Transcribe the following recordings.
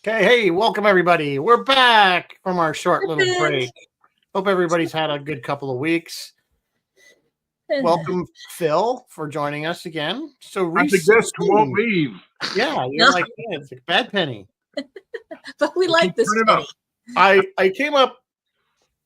Okay, hey, welcome everybody. We're back from our short little break. Hope everybody's had a good couple of weeks. Welcome, Phil, for joining us again. So I'm the guest who won't leave. Yeah, you're like it's like Bad Penny. But we like this penny. I came up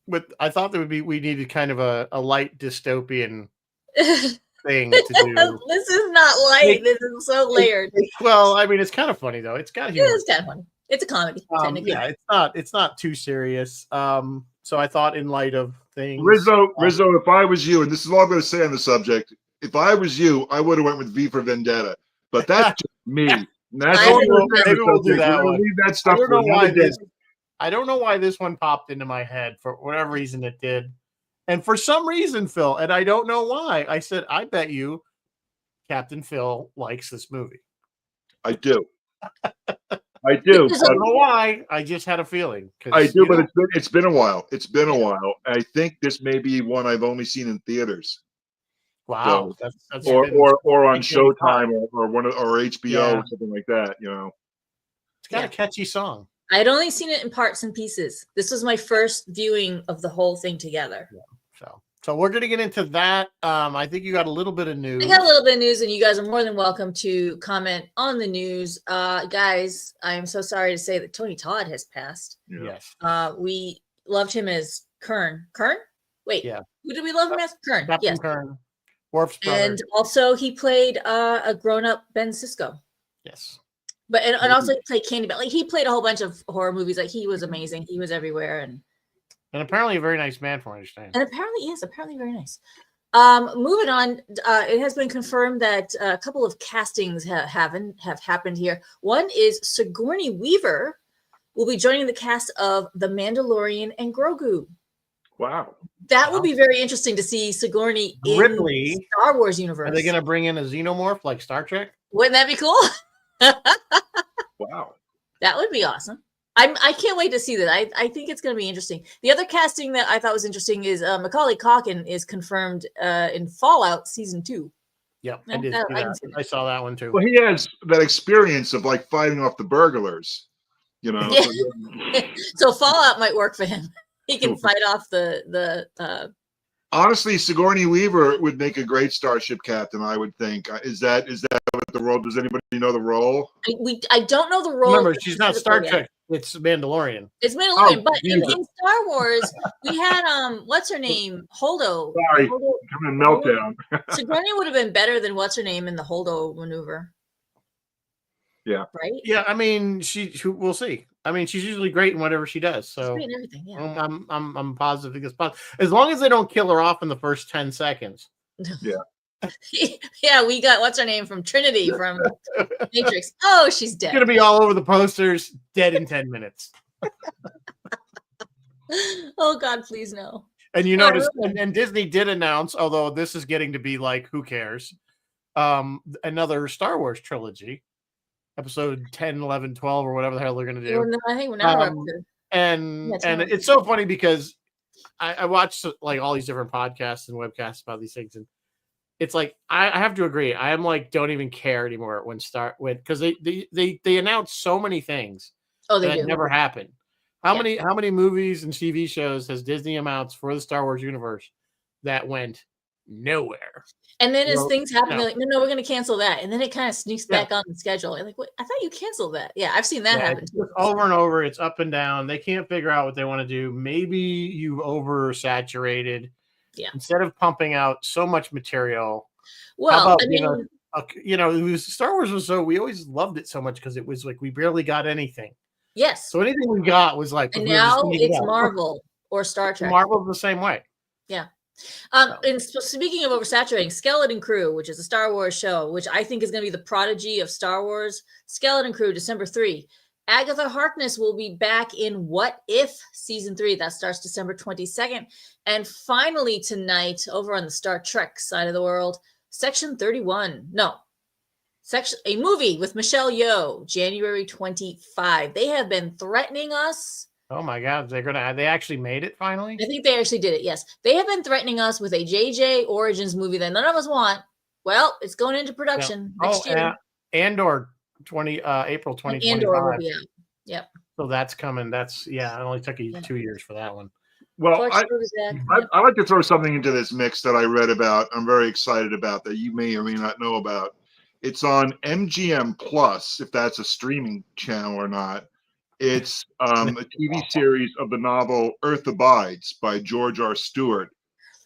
with I thought there would be we needed kind of a light dystopian thing to do. This is not light. This is so layered. Well, I mean, it's kind of funny though. It's got humor. It is kind of funny. It's a comedy. Yeah, it's not too serious. So I thought in light of things, Rizzo, if I was you, and this is all I'm going to say on the subject, if I was you, I would have went with V for Vendetta. But that's just me. That's maybe we'll do that one. Leave that stuff. I don't know why this one popped into my head for whatever reason it did, and for some reason, Phil, and I don't know why. I said, I bet you, Captain Phil likes this movie. I do. I do. I don't know why. I just had a feeling. I do, but it's been a while. It's been a while. I think this may be one I've only seen in theaters. Wow, so, that's or on Showtime or HBO or something like that. It's got a catchy song. I'd only seen it in parts and pieces. This was my first viewing of the whole thing together. Yeah, so we're going to get into that. I think you got a little bit of news. I got a little bit of news, and you guys are more than welcome to comment on the news. Guys, I am so sorry to say that Tony Todd has passed. Yeah. Yes. We loved him as Kern. Kern? Wait. Yeah. Who did we love him as? Kern. Captain Yes. Kern. Worf's brother. And also he played a grown-up Ben Sisko. Yes. But and also he played Candyman. Like he played a whole bunch of horror movies. Like he was amazing. He was everywhere and apparently a very nice man, from what I understand. And apparently very nice. Moving on, it has been confirmed that a couple of castings have happened here. One is Sigourney Weaver will be joining the cast of The Mandalorian and Grogu. Wow. That would be very interesting to see Sigourney in Ripley, Star Wars universe. Are they going to bring in a xenomorph like Star Trek? Wouldn't that be cool? Wow. That would be awesome. I can't wait to see that. I think it's going to be interesting. The other casting that I thought was interesting is Macaulay Culkin is confirmed in Fallout Season 2. Yep, I saw that one too. Well, he has that experience of like fighting off the burglars, Yeah. So Fallout might work for him. He can fight off the. Honestly, Sigourney Weaver would make a great starship captain, I would think. Is that what the role? Does anybody know the role? I don't know the role. Remember, she's not Star Trek. It's Mandalorian. It's Mandalorian, but in Star Wars, we had what's her name? Holdo. Sorry, coming meltdown. Sigourney would have been better than what's her name in the Holdo maneuver. Yeah. Right. Yeah, I mean, we'll see. I mean, she's usually great in whatever she does. So she's great in everything. Yeah. I'm positive it's possible as long as they don't kill her off in the first 10 seconds. Yeah. Yeah, we got what's her name from Trinity from Matrix. Oh, she's dead. It's gonna be all over the posters. Dead in 10 minutes. Oh God, please no. And you notice, and Disney did announce, although this is getting to be like, who cares? Another Star Wars trilogy, episode 10, 11, 12, or whatever the hell they're gonna do. Well, I think we're now and it's so funny because I watch like all these different podcasts and webcasts about these things, and it's like I have to agree. I am like don't even care anymore because they announce so many things that never happen. How many movies and TV shows has Disney announced for the Star Wars universe that went nowhere? And then as things happen, they're like, no, we're going to cancel that, and then it kind of sneaks back on the schedule. And like, what? I thought you canceled that. Yeah, I've seen that happen too. Over and over. It's up and down. They can't figure out what they want to do. Maybe you oversaturated. Yeah. Instead of pumping out so much material. Well, Star Wars was we always loved it so much because it was like we barely got anything. Yes. So anything we got was like. And now it's Marvel or Star Trek. Marvel's the same way. Yeah. And speaking of oversaturating, Skeleton Crew, which is a Star Wars show, which I think is going to be the prodigy of Star Wars. Skeleton Crew, December 3. Agatha Harkness will be back in What If Season 3. That starts December 22nd. And finally tonight, over on the Star Trek side of the world, Section 31. A movie with Michelle Yeoh, January 25. They have been threatening us. Oh my God, they actually made it finally? I think they actually did it, yes. They have been threatening us with a JJ Origins movie that none of us want. Well, it's going into production next year. Andor April 2025. Andor will be out. Yep. So that's coming. That's it only took 2 years for that one. Well, I like to throw something into this mix that I read about. I'm very excited about that you may or may not know about. It's on MGM Plus, if that's a streaming channel or not. It's a TV series of the novel Earth Abides by George R. Stewart,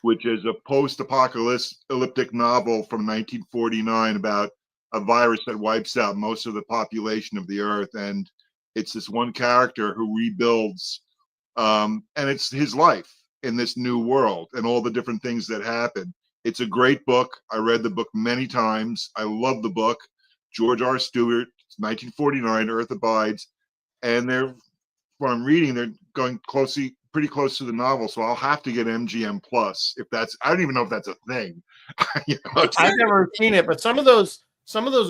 which is a post-apocalyptic novel from 1949 about a virus that wipes out most of the population of the Earth. And it's this one character who rebuilds, and it's his life in this new world and all the different things that happen. It's a great book. I read the book many times. I love the book. George R. Stewart, 1949, Earth Abides. And what I'm reading, they're going pretty close to the novel. So I'll have to get MGM Plus I don't even know if that's a thing. I've never seen it, but some of those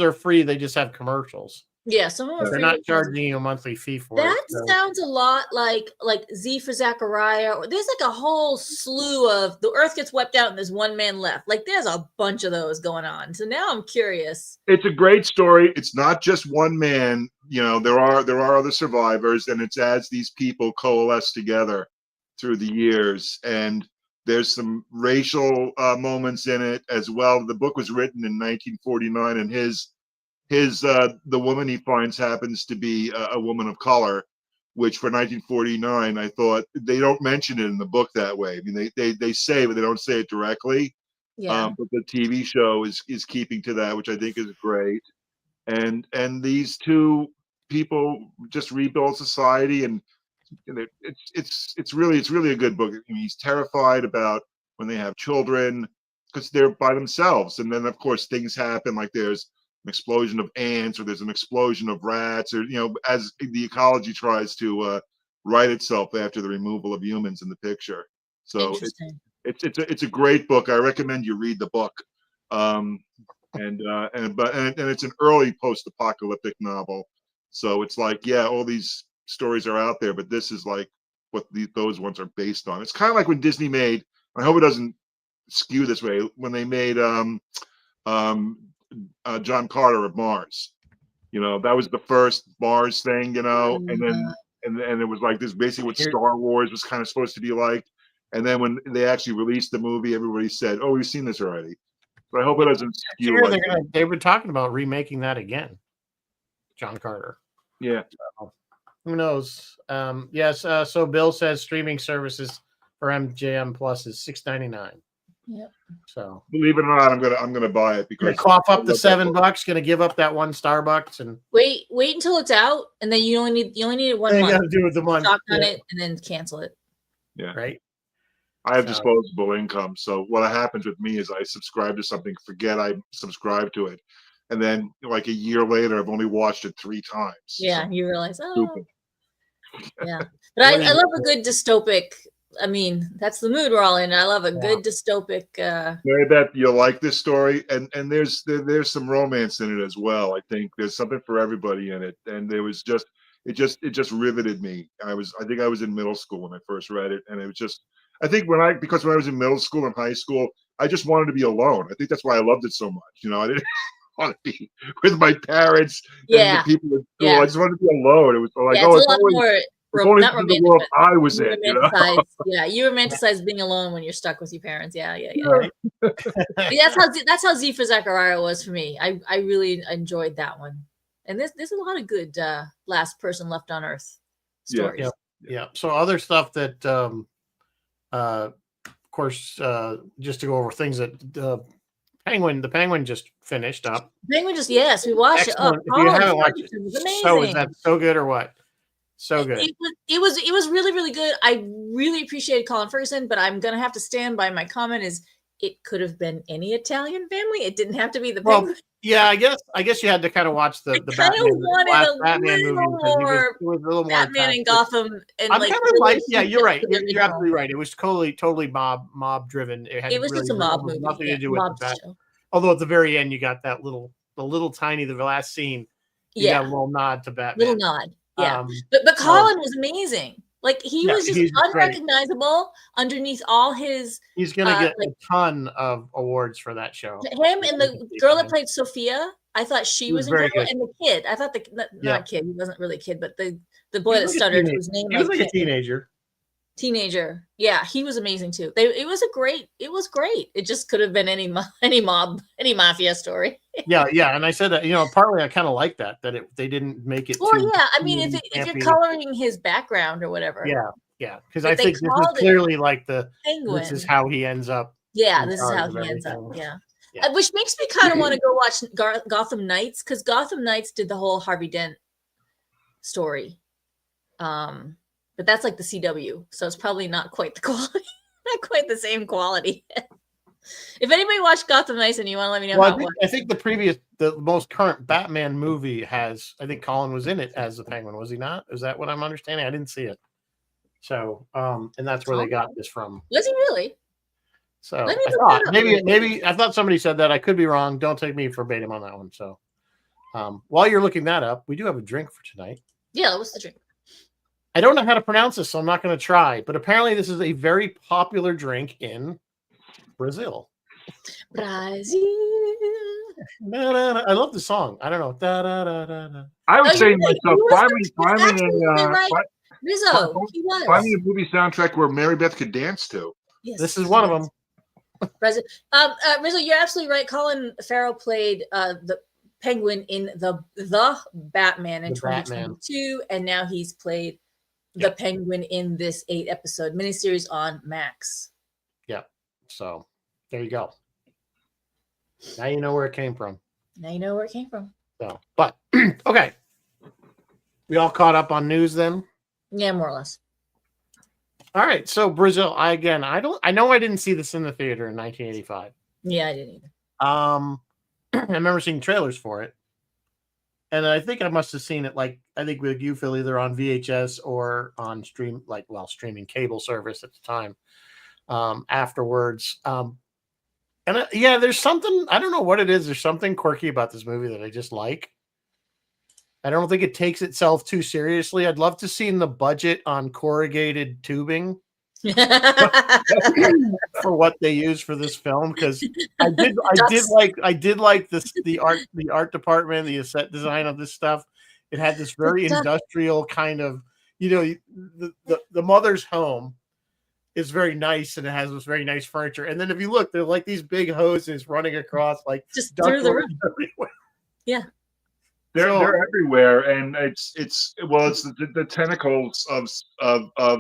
are free. They just have commercials. Yeah, some of them are they're free. not charging you a monthly fee for it. That sounds a lot like Z for Zachariah. There's like a whole slew of the Earth gets wiped out and there's one man left. Like there's a bunch of those going on. So now I'm curious. It's a great story. It's not just one man. There are other survivors, and it's as these people coalesce together through the years. And there's some racial moments in it as well. The book was written in 1949, and the woman he finds happens to be a woman of color, which for 1949, I thought they don't mention it in the book that way. I mean, they say, but they don't say it directly. Yeah. But the TV show is keeping to that, which I think is great. And these two people just rebuild society, and it's really a good book. I mean, he's terrified about when they have children because they're by themselves, and then of course things happen, like there's an explosion of ants or there's an explosion of rats, or as the ecology tries to right itself after the removal of humans in the picture. So it's a great book. I recommend you read the book. And it's an early post-apocalyptic novel, so it's like all these stories are out there, but this is like what those ones are based on. It's kind of like when Disney made, I hope it doesn't skew this way, when they made John Carter of Mars. That was the first Mars thing, and then and it was like this basically what Star Wars was kind of supposed to be like. And then when they actually released the movie, everybody said, "Oh, we've seen this already." But I hope it doesn't skew. They were talking about remaking that again. John Carter. Yeah. So, who knows? Yes. So Bill says streaming services for MGM Plus is $6.99. Yep. So believe it or not, I'm gonna buy it because cough up the $7. Gonna give up that $1 Starbucks and wait until it's out, and then you only need it 1 month. You got to do it the month. Stock on it and then cancel it. Yeah. Right. I have disposable income, so what happens with me is I subscribe to something, forget I subscribe to it, and then like a year later, I've only watched it 3 times. Yeah, so you realize, stupid. Yeah, but I love a good dystopic. I mean, that's the mood we're all in. I love a good dystopic. Mary Beth, you'll like this story, and there's some romance in it as well. I think there's something for everybody in it, and there was it just riveted me. I think I was in middle school when I first read it, and it was just. I think because when I was in middle school and high school, I just wanted to be alone. I think that's why I loved it so much. I didn't want to be with my parents and the people in school. I just wanted to be alone. It was like, it's a lot more not romantic, the world I was in. Yeah, you romanticize being alone when you're stuck with your parents. Yeah. Right? That's how Z for Zachariah was for me. I really enjoyed that one. And there's a lot of good last person left on Earth stories. Yeah. So other stuff that of course, just to go over things that the Penguin just finished up. Penguin we watched Excellent. it. If you haven't watched it, was amazing. So is that so good or what? So good. It was really, really good. I really appreciated Colin Ferguson, but I'm gonna have to stand by my comment. It could have been any Italian family. It didn't have to be the Penguin. Yeah, I guess you had to kind of watch the Batman movie more it was a little more Batman in Gotham. And I'm kind of like, you're right. You're absolutely right. It was totally mob driven. It was just a mob movie. Nothing to do with that. Although at the very end, you got that the last scene. You got a little nod to Batman. Little nod. Yeah. But Colin was amazing. Like he was just unrecognizable underneath all his. He's gonna get a ton of awards for that show. Him and the girl that played Sophia, I thought she was incredible, and the kid. I thought not kid. He wasn't really a kid, but the boy that stuttered, whose name he was like a teenager. Yeah, he was amazing too. It was great. It just could have been any mafia story. yeah, and I said that, partly I kind of like that they didn't make it. Well, yeah, I mean, if you're coloring his background or whatever. Yeah, because I think this is clearly like Penguin. This is how he ends up. Yeah, this is how he ends up. Yeah. Which makes me kind of want to go watch Gotham Knights, because Gotham Knights did the whole Harvey Dent story. But that's like the CW, so it's probably not quite the quality, not quite the same quality. If anybody watched Gotham Knights and you want to let me know how it was. I think the most current Batman movie has, I think Colin was in it as the Penguin, was he not? Is that what I'm understanding? I didn't see it. So, and that's where they got this from. Was he really? So I thought maybe I thought somebody said that. I could be wrong. Don't take me verbatim on that one. So, while you're looking that up, we do have a drink for tonight. Yeah, what's the drink? I don't know how to pronounce this, so I'm not going to try. But apparently, this is a very popular drink in Brazil. Brazil. I love the song. I don't know. Da, da, da, da, da. I would say to myself, find me a movie soundtrack where Mary Beth could dance to. Yes, this is one of them. Rizzo, you're absolutely right. Colin Farrell played the Penguin in the Batman in 2022, and now he's played the Penguin in this 8-episode miniseries on Max. Yeah. So there you go. Now you know where it came from. So, but okay. We all caught up on news then? Yeah, more or less. All right. So Brazil, I know I didn't see this in the theater in 1985. Yeah, I didn't either. I remember seeing trailers for it. And I think I must have seen it, like, I think with you, Phil, either on VHS or on streaming cable service at the time afterwards. There's something, I don't know what it is. There's something quirky about this movie that I just like. I don't think it takes itself too seriously. I'd love to see the budget on corrugated tubing for what they use for this film, because I did like this the art department, the set design of this stuff. It had this very industrial kind of, the mother's home is very nice, and it has this very nice furniture. And then if you look, they're like these big hoses running across, like just through the room. Everywhere. Yeah. They're everywhere, and it's the tentacles of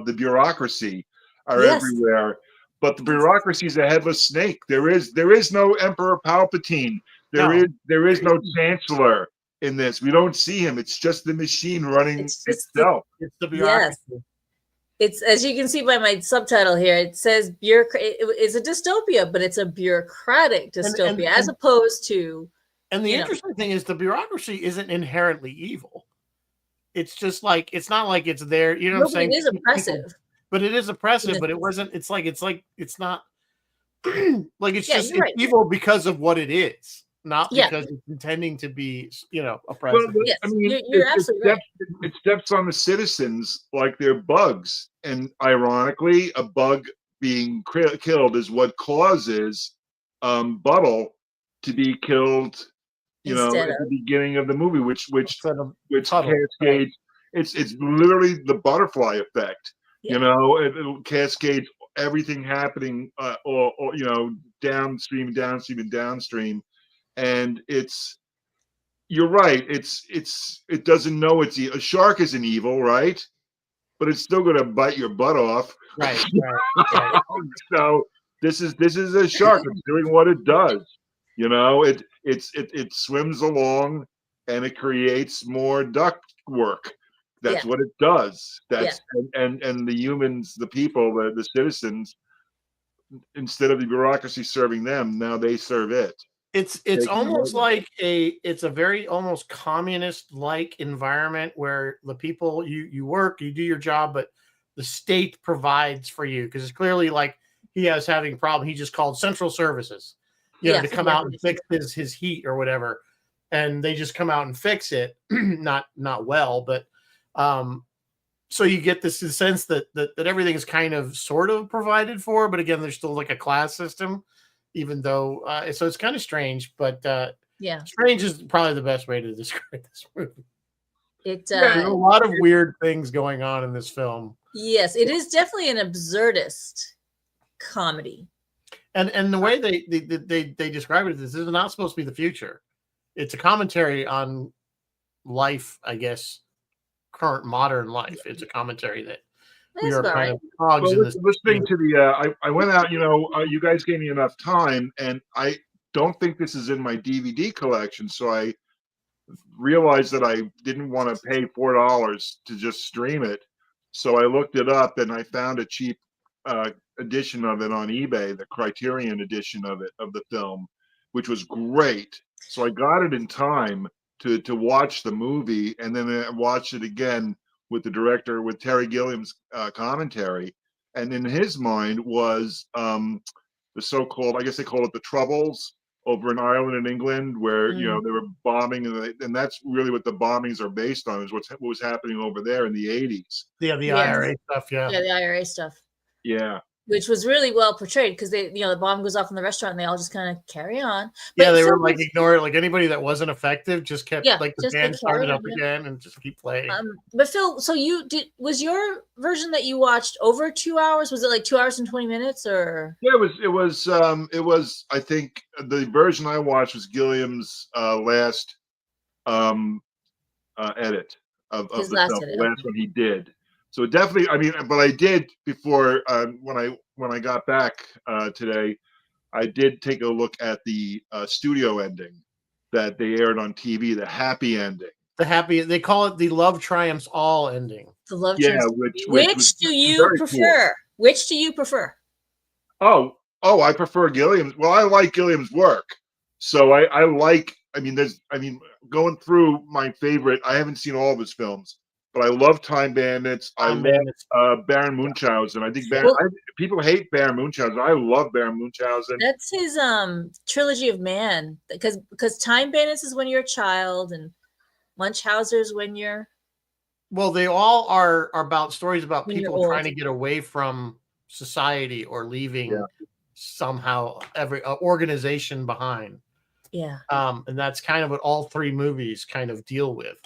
the bureaucracy are everywhere. But the bureaucracy is a headless snake. There is no Emperor Palpatine. There is no chancellor in this. We don't see him. It's just the machine running itself. It's the bureaucracy. Yes. It's, as you can see by my subtitle here, it says it's a dystopia, but it's a bureaucratic dystopia as opposed to. And the interesting thing is the bureaucracy isn't inherently evil. It's just like, it's not like it's there. You know what I'm saying? It is oppressive. But it is oppressive, but it wasn't, it's not like, it's just it's evil because of what it is, not because it's intending to be, oppressive. Well, I mean, you're absolutely right. It steps on the citizens like they're bugs. And ironically, a bug being killed is what causes Buttle to be killed, at the beginning of the movie, which cascades. It's literally the butterfly effect. It cascades everything happening, or downstream, and downstream, and you're right. It doesn't know a shark isn't evil, right? But it's still going to bite your butt off, right. So this is a shark. It's doing what it does. It swims along and it creates more duct work. That's what it does. And the humans, the people, the citizens, instead of the bureaucracy serving them, now they serve it. It's almost like it's a very almost communist-like environment where the people you work, you do your job, but the state provides for you, because it's clearly like he has having a problem. He just called Central Services. To come out and fix his heat or whatever, and they just come out and fix it. not well, but so you get this sense that everything is kind of sort of provided for, but again, there's still like a class system, even though so it's kind of strange. But Yeah. Strange is probably the best way to describe this movie. There's a lot of weird things going on in this film. Yes, it is definitely an absurdist comedy. And the way they describe it is this is not supposed to be the future. It's a commentary on life, I guess, current modern life. It's a commentary that we are kind of cogs in this. Listening to the, I went out, you guys gave me enough time, and I don't think this is in my DVD collection, so I realized that I didn't want to pay $4 to just stream it. So I looked it up, and I found a cheap edition of it on eBay, the Criterion edition of the film, which was great. So I got it in time to watch the movie, and then I watched it again with the director, with Terry Gilliam's commentary. And in his mind was the so-called, I guess they call it the Troubles, over in Ireland and England, where they were bombing, and that's really what the bombings are based on, is what was happening over there in the 80s. Yeah, the IRA stuff. Yeah, the IRA stuff. Yeah. Which was really well portrayed, because they, the bomb goes off in the restaurant and they all just kind of carry on. But they were like ignore it. Like anybody that wasn't effective just kept the band started up again and just keep playing. But Phil, so was your version that you watched over 2 hours? Was it like 2 hours and 20 minutes or? Yeah, it was. I think the version I watched was Gilliam's last edit of the film, the last one he did. So definitely, I mean, but I did before when I got back today, I did take a look at the studio ending that they aired on TV, the happy ending. They call it the Love Triumphs All ending. The Love Triumphs. Which do you prefer? Cool. Which do you prefer? Oh, I prefer Gilliam's. Well, I like Gilliam's work, so I like. I mean, going through my favorite. I haven't seen all of his films. But I love Time Bandits. I love Baron Munchausen. I think people hate Baron Munchausen. I love Baron Munchausen. That's his trilogy of man, because Time Bandits is when you're a child, and Munchausen's when you're. Well, they all are about stories about people trying to get away from society or leaving somehow every organization behind. Yeah. And that's kind of what all three movies kind of deal with.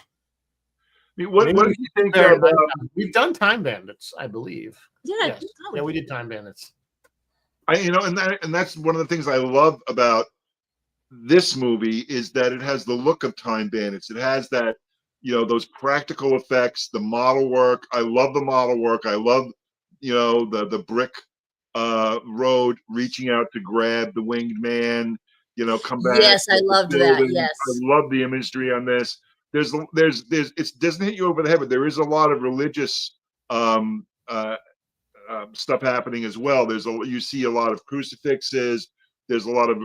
I mean, what do you think about? We've done Time Bandits, I believe. Yeah, yes. We did Time Bandits. And that's one of the things I love about this movie is that it has the look of Time Bandits. It has that, those practical effects, the model work. I love the model work. I love, the brick road reaching out to grab the winged man. Come back. Yes, I loved that. Yes, I love the imagery on this. There's it doesn't hit you over the head, but there is a lot of religious stuff happening as well. You see a lot of crucifixes. There's a lot of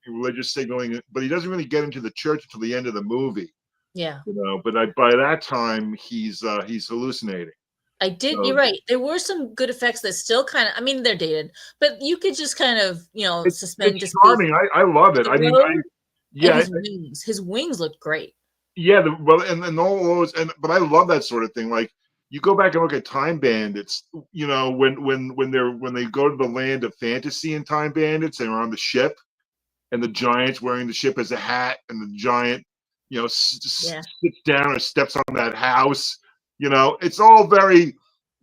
religious signaling, but he doesn't really get into the church until the end of the movie. Yeah, but by that time he's hallucinating. You're right. There were some good effects that still kind of, I mean, they're dated, but you could just kind of, suspend. It's charming. I love it. His wings looked great. Yeah, and all those, but I love that sort of thing. Like you go back and look at Time Bandits, when they go to the land of fantasy in Time Bandits and are on the ship, and the giant's wearing the ship as a hat, and the giant, sits down or steps on that house. It's all very,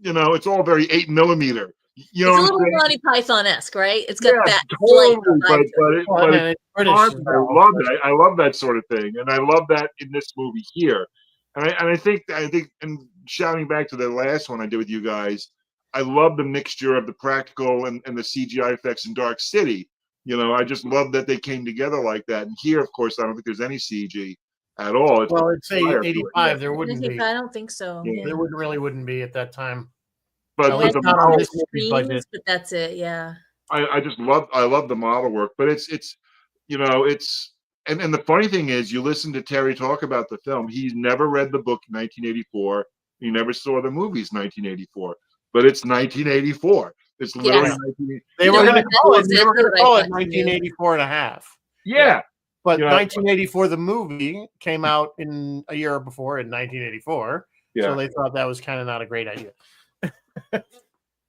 8mm. It's a little Monty Python-esque, right? It's got that. Totally, but I love it. I love that sort of thing, and I love that in this movie here. And I think, and shouting back to the last one I did with you guys, I love the mixture of the practical and the CGI effects in Dark City. I just love that they came together like that. And here, of course, I don't think there's any CG at all. I'd say 85. There wouldn't be. I don't think so. Yeah. There wouldn't be at that time. But not on this movie budget. But that's it. Yeah. I love the model work, but it's and the funny thing is, you listen to Terry talk about the film. He's never read the book in 1984. He never saw the movies 1984, but it's 1984. It's literally. They were going to call it 1984 and a half. Yeah. But 1984, the movie came out in a year before in 1984. Yeah. So they thought that was kind of not a great idea.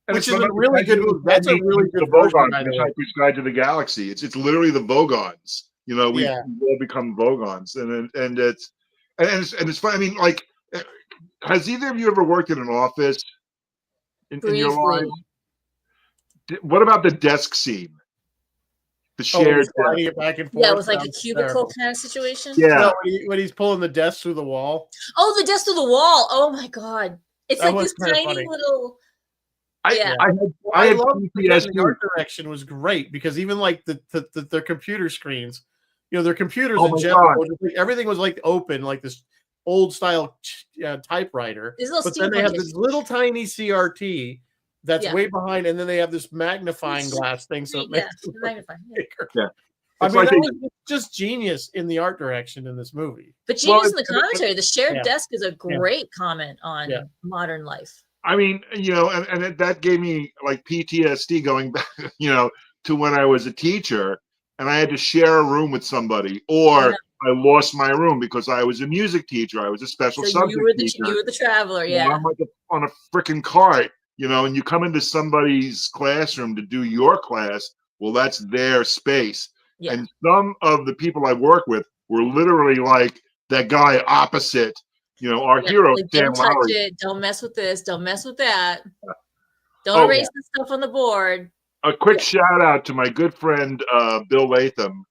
Which is a really good movie. That's a really good version. Hitchhiker's Guide to the Galaxy. It's literally the Vogons. we've all become Vogons, and it's fun. I mean, like, has either of you ever worked in an office in your life? What about the desk scene? The shared desk. Back and forth. Yeah, it was like a cubicle kind of situation. Yeah, no, when he's pulling the desk through the wall. Oh, the desk through the wall! Oh my god, it's that like this tiny little. I love the art direction was great because even like the computer screens, their computers in general, everything was like open, like this old style typewriter. But then they have this little tiny CRT that's way behind, and then they have this magnifying glass thing, so it makes it magnifying. Yeah. I mean, that was just genius in the art direction in this movie. But genius in the commentary. The shared desk is a great comment on modern life. I mean, and that gave me like PTSD going back, to when I was a teacher and I had to share a room with somebody, or I lost my room because I was a music teacher. I was a special subject teacher. You were the traveler, I'm like on a freaking cart, and you come into somebody's classroom to do your class. Well, that's their space. Yeah. And some of the people I work with were literally like that guy opposite. Our hero, Sam Don't touch Lowry. it. Don't mess with this. Don't mess with that. Don't erase the stuff on the board. A quick shout out to my good friend Bill Latham,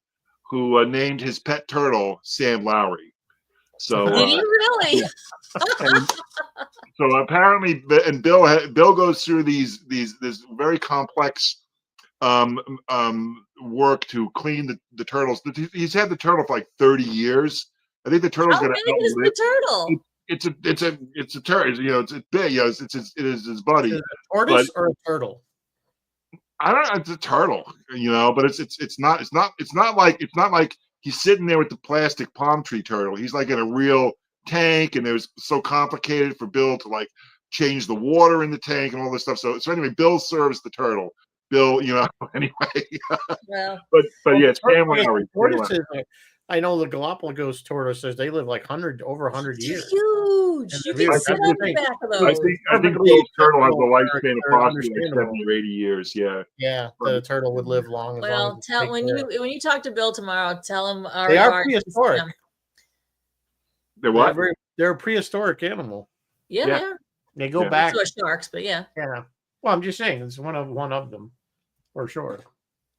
who named his pet turtle Sam Lowry. So did he really? So apparently, and Bill goes through this very complex work to clean the turtles. He's had the turtle for like 30 years. I think the turtle's going to outlive the turtle. It's a turtle. It's big. It is his buddy. Is it a tortoise or a turtle? I don't know. It's a turtle. But it's not like he's sitting there with the plastic palm tree turtle. He's like in a real tank, and it was so complicated for Bill to like change the water in the tank and all this stuff. So anyway, Bill serves the turtle. Bill, anyway. Well, but yeah, it's Sam Lowry. I know the Galapagos tortoises, they live like over 100 years. Huge. You can sit on the back of those. I think the turtle has a lifespan of approximately 70 or 80 years. Yeah. Yeah, the turtle would live long. Well, when you talk to Bill tomorrow, tell him they are prehistoric. They're what? They're a prehistoric animal. Yeah, they are. They go back. So are sharks, but yeah. Yeah. Well, I'm just saying it's one of them, for sure.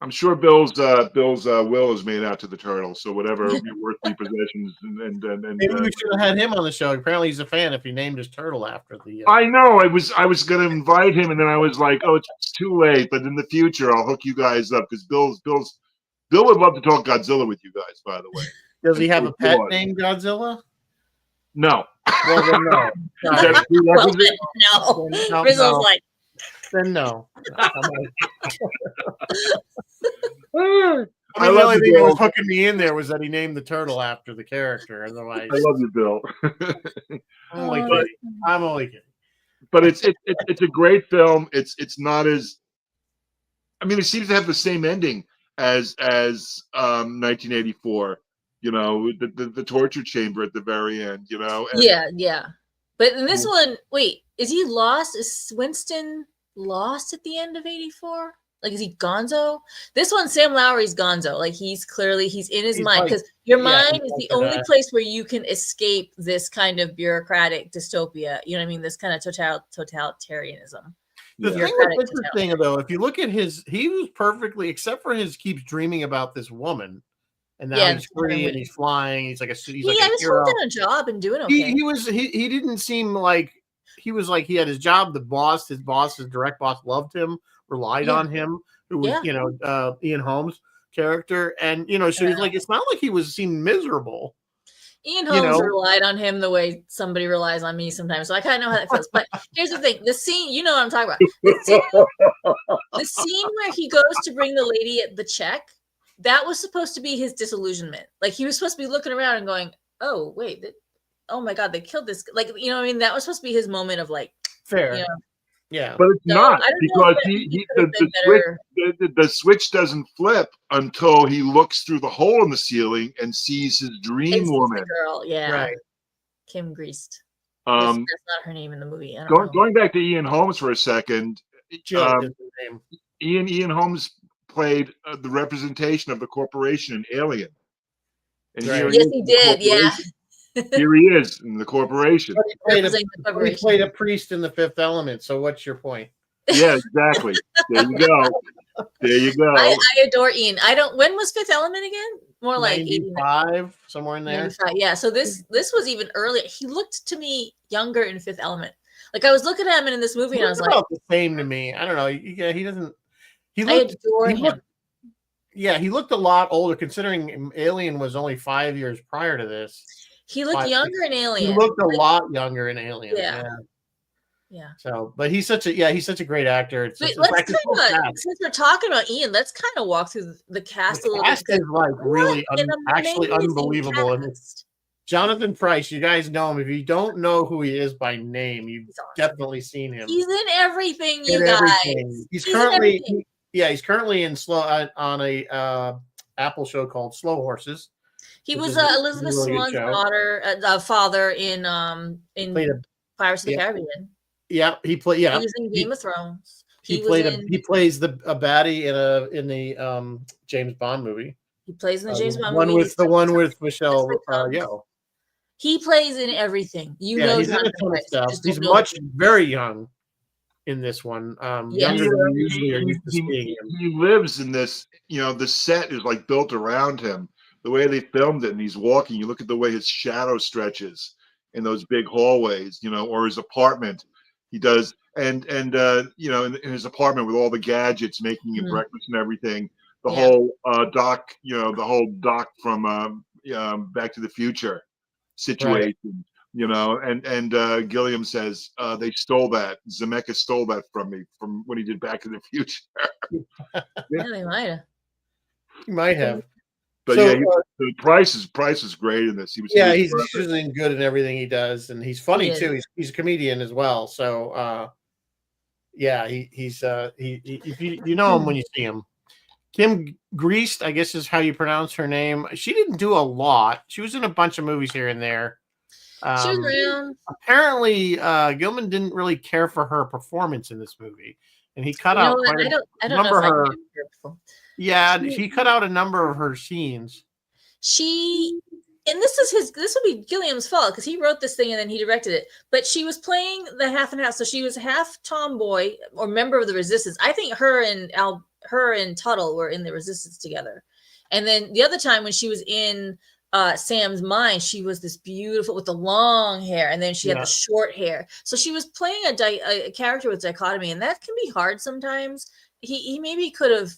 I'm sure Bill's will is made out to the turtle. So whatever worthly possessions and maybe we should have had him on the show. Apparently, he's a fan. If he named his turtle after the. I know. I was going to invite him, and then I was like, oh, it's too late. But in the future, I'll hook you guys up because Bill would love to talk Godzilla with you guys. By the way, does he have a pet named Godzilla? No. Well, then no. No. Rizzo's like. Then no. I the only thing that was hooking me in there was that he named the turtle after the character. Otherwise, I love you, Bill. I'm only kidding. But it's a great film. It's not as. I mean, it seems to have the same ending as 1984. The torture chamber at the very end. Yeah. But in this one, wait, is he lost? Is Winston lost at the end of 84? Like, is he gonzo? This one, Sam Lowry's gonzo. Like, he's in his mind, because your mind is the only place where you can escape this kind of bureaucratic dystopia. You know what I mean? This kind of totalitarianism. The thing that's interesting, though, if you look at he was perfectly, except for keeps dreaming about this woman. And now he's free and he's flying. He's like a hero. He's holding a job and doing okay. He didn't seem like he was like he had his job. His direct boss loved him, relied on him. Who was Ian Holmes' character, and so he's like it's not like he seemed miserable. Ian Holmes relied on him the way somebody relies on me sometimes, so I kind of know how that feels. But here's the thing: the scene, what I'm talking about. The scene where he goes to bring the lady the check. That was supposed to be his disillusionment. Like, he was supposed to be looking around and going, oh, wait, oh my God, they killed this. Like, what I mean? That was supposed to be his moment of like, fair. Yeah. But it's not, because the switch doesn't flip until he looks through the hole in the ceiling and sees his dream woman. Girl, yeah. Right. Kim Greist. That's not her name in the movie. Going back to Ian Holmes for a second. Ian Holmes played the representation of the corporation in Alien. And Right. Yes, he did. Yeah. Here he is in the corporation. He played a priest in The Fifth Element. So what's your point? Yeah, exactly. There you go. There you go. I adore Ian. When was Fifth Element again? More like 85, somewhere in there. 95. Yeah. So this was even earlier. He looked to me younger in Fifth Element. Like I was looking at him in this movie, and I was like, the same to me. I don't know. Yeah, he doesn't. I adore him. He looked a lot older, considering Alien was only 5 years prior to this. He looked younger in Alien. He looked a lot younger in Alien. Yeah. So, but he's such a great actor. Since we're talking about Ian, let's kind of walk through the cast a little bit. The cast is like really actually unbelievable. And Jonathan Pryce, you guys know him. If you don't know who he is by name, you've definitely seen him. He's in everything, you guys. He's currently in on a Apple show called Slow Horses. He was Elizabeth Swann's father in Pirates of the Caribbean. Yeah, he played. Yeah, he was in Game of Thrones. He plays a baddie in the James Bond movie. He plays in the James Bond movie. The one with Michelle Yeoh. He plays in everything. He's in a ton of stuff. He's very young in this one. Younger than we usually are used to seeing him. He lives in this. The set is like built around him. The way they filmed it, and he's walking. You look at the way his shadow stretches in those big hallways. Or his apartment. He does, and in his apartment with all the gadgets, making him breakfast and everything. The whole Doc, the whole Doc from Back to the Future situation, and Gilliam says they stole that. Zemeckis stole that from me from when he did Back to the Future. Yeah, they might have. He might have. But the Price is great in this. He's usually good in everything he does, and he's funny too. He's a comedian as well. So he's if you know him when you see him. Kim Greist, I guess is how you pronounce her name. She didn't do a lot. She was in a bunch of movies here and there. She was around. Apparently, Gilman didn't really care for her performance in this movie, and he cut out. I don't know her. Yeah, he cut out a number of her scenes. And this would be Gilliam's fault because he wrote this thing and then he directed it. But she was playing the half and half, so she was half tomboy or member of the Resistance. I think her and Tuttle were in the Resistance together. And then the other time when she was in Sam's Mind, she was this beautiful with the long hair, and then she had the short hair. So she was playing a character with dichotomy, and that can be hard sometimes. He maybe could have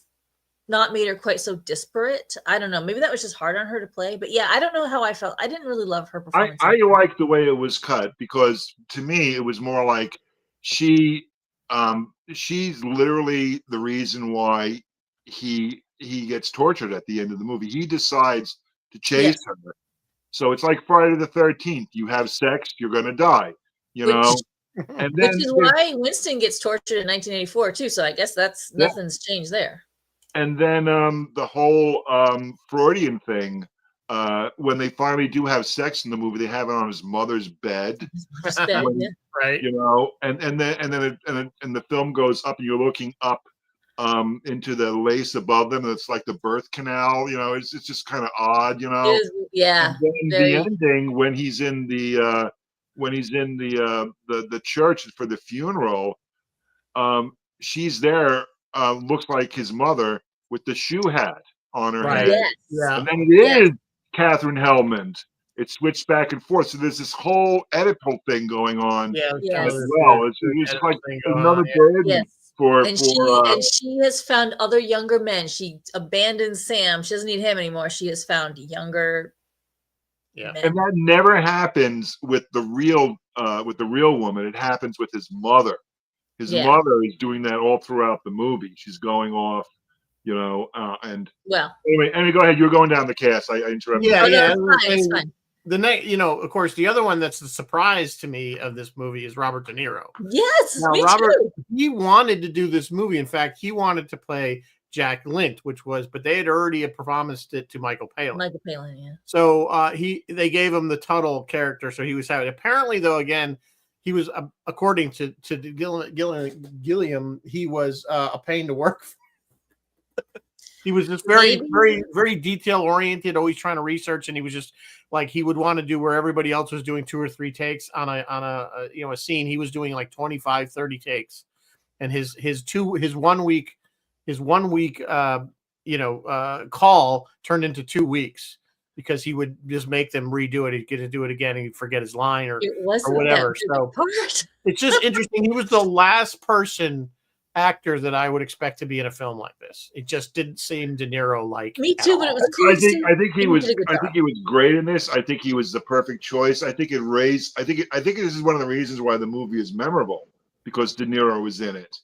not made her quite so disparate. I don't know. Maybe that was just hard on her to play. But yeah, I don't know how I felt. I didn't really love her performance. I liked the way it was cut because to me it was more like she's literally the reason why he gets tortured at the end of the movie. He decides to chase her. So it's like Friday the 13th. You have sex, you're gonna die. And then, which is why Winston gets tortured in 1984 too. So I guess nothing's changed there. And then the whole Freudian thing, when they finally do have sex in the movie, they have it on his mother's bed, right? And then the film goes up, and you're looking up into the lace above them, and it's like the birth canal. It's just kind of odd, Yeah. And then the ending when he's in the church for the funeral, she's there. Looks like his mother with the shoe hat on her head. Yes. Yeah. And then it is Catherine Hellman. It switched back and forth. So there's this whole Oedipal thing going on as well. It's like another burden for she has found other younger men. She abandoned Sam. She doesn't need him anymore. She has found younger men. And that never happens with the real woman. It happens with his mother. His mother is doing that all throughout the movie. She's going off, and anyway, go ahead. You're going down the cast. I interrupted. It's fine. The next, of course, the other one that's the surprise to me of this movie is Robert De Niro. Yes, now, Robert, he wanted to do this movie. In fact, he wanted to play Jack Lint, but they had already promised it to Michael Palin. Michael Palin, yeah. So they gave him the Tuttle character, so he was having. Apparently, though, again. He was, according to Gilliam, he was a pain to work for. He was just very detail oriented, always trying to research, and he was just like he would want to do where everybody else was doing 2 or 3 takes on a scene. He was doing like 25, 30 takes, and his 1 week call turned into 2 weeks because he would just make them redo it. He'd get to do it again, and he'd forget his line or whatever. So it's just interesting. He was the last actor that I would expect to be in a film like this. It just didn't seem De Niro like. Me too, but it was cool. I think he was great in this. I think he was the perfect choice. I think this is one of the reasons why the movie is memorable, because De Niro was in it.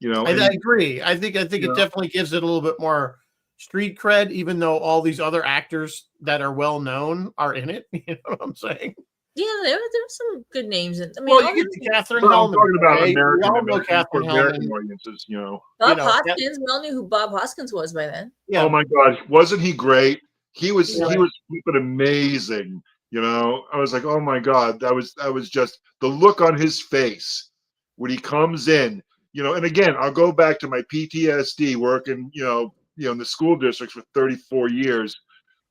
I agree. I think it definitely gives it a little bit more street cred, even though all these other actors that are well known are in it. You know what I'm saying? Yeah, there were some good names. You get to Catherine Hellman. Talking about American audiences, Bob Hoskins. We all knew who Bob Hoskins was by then. Yeah. Oh my gosh, wasn't he great? He was flipping amazing. I was like, oh my God, that was just the look on his face when he comes in. And again, I'll go back to my PTSD working, in the school districts for 34 years.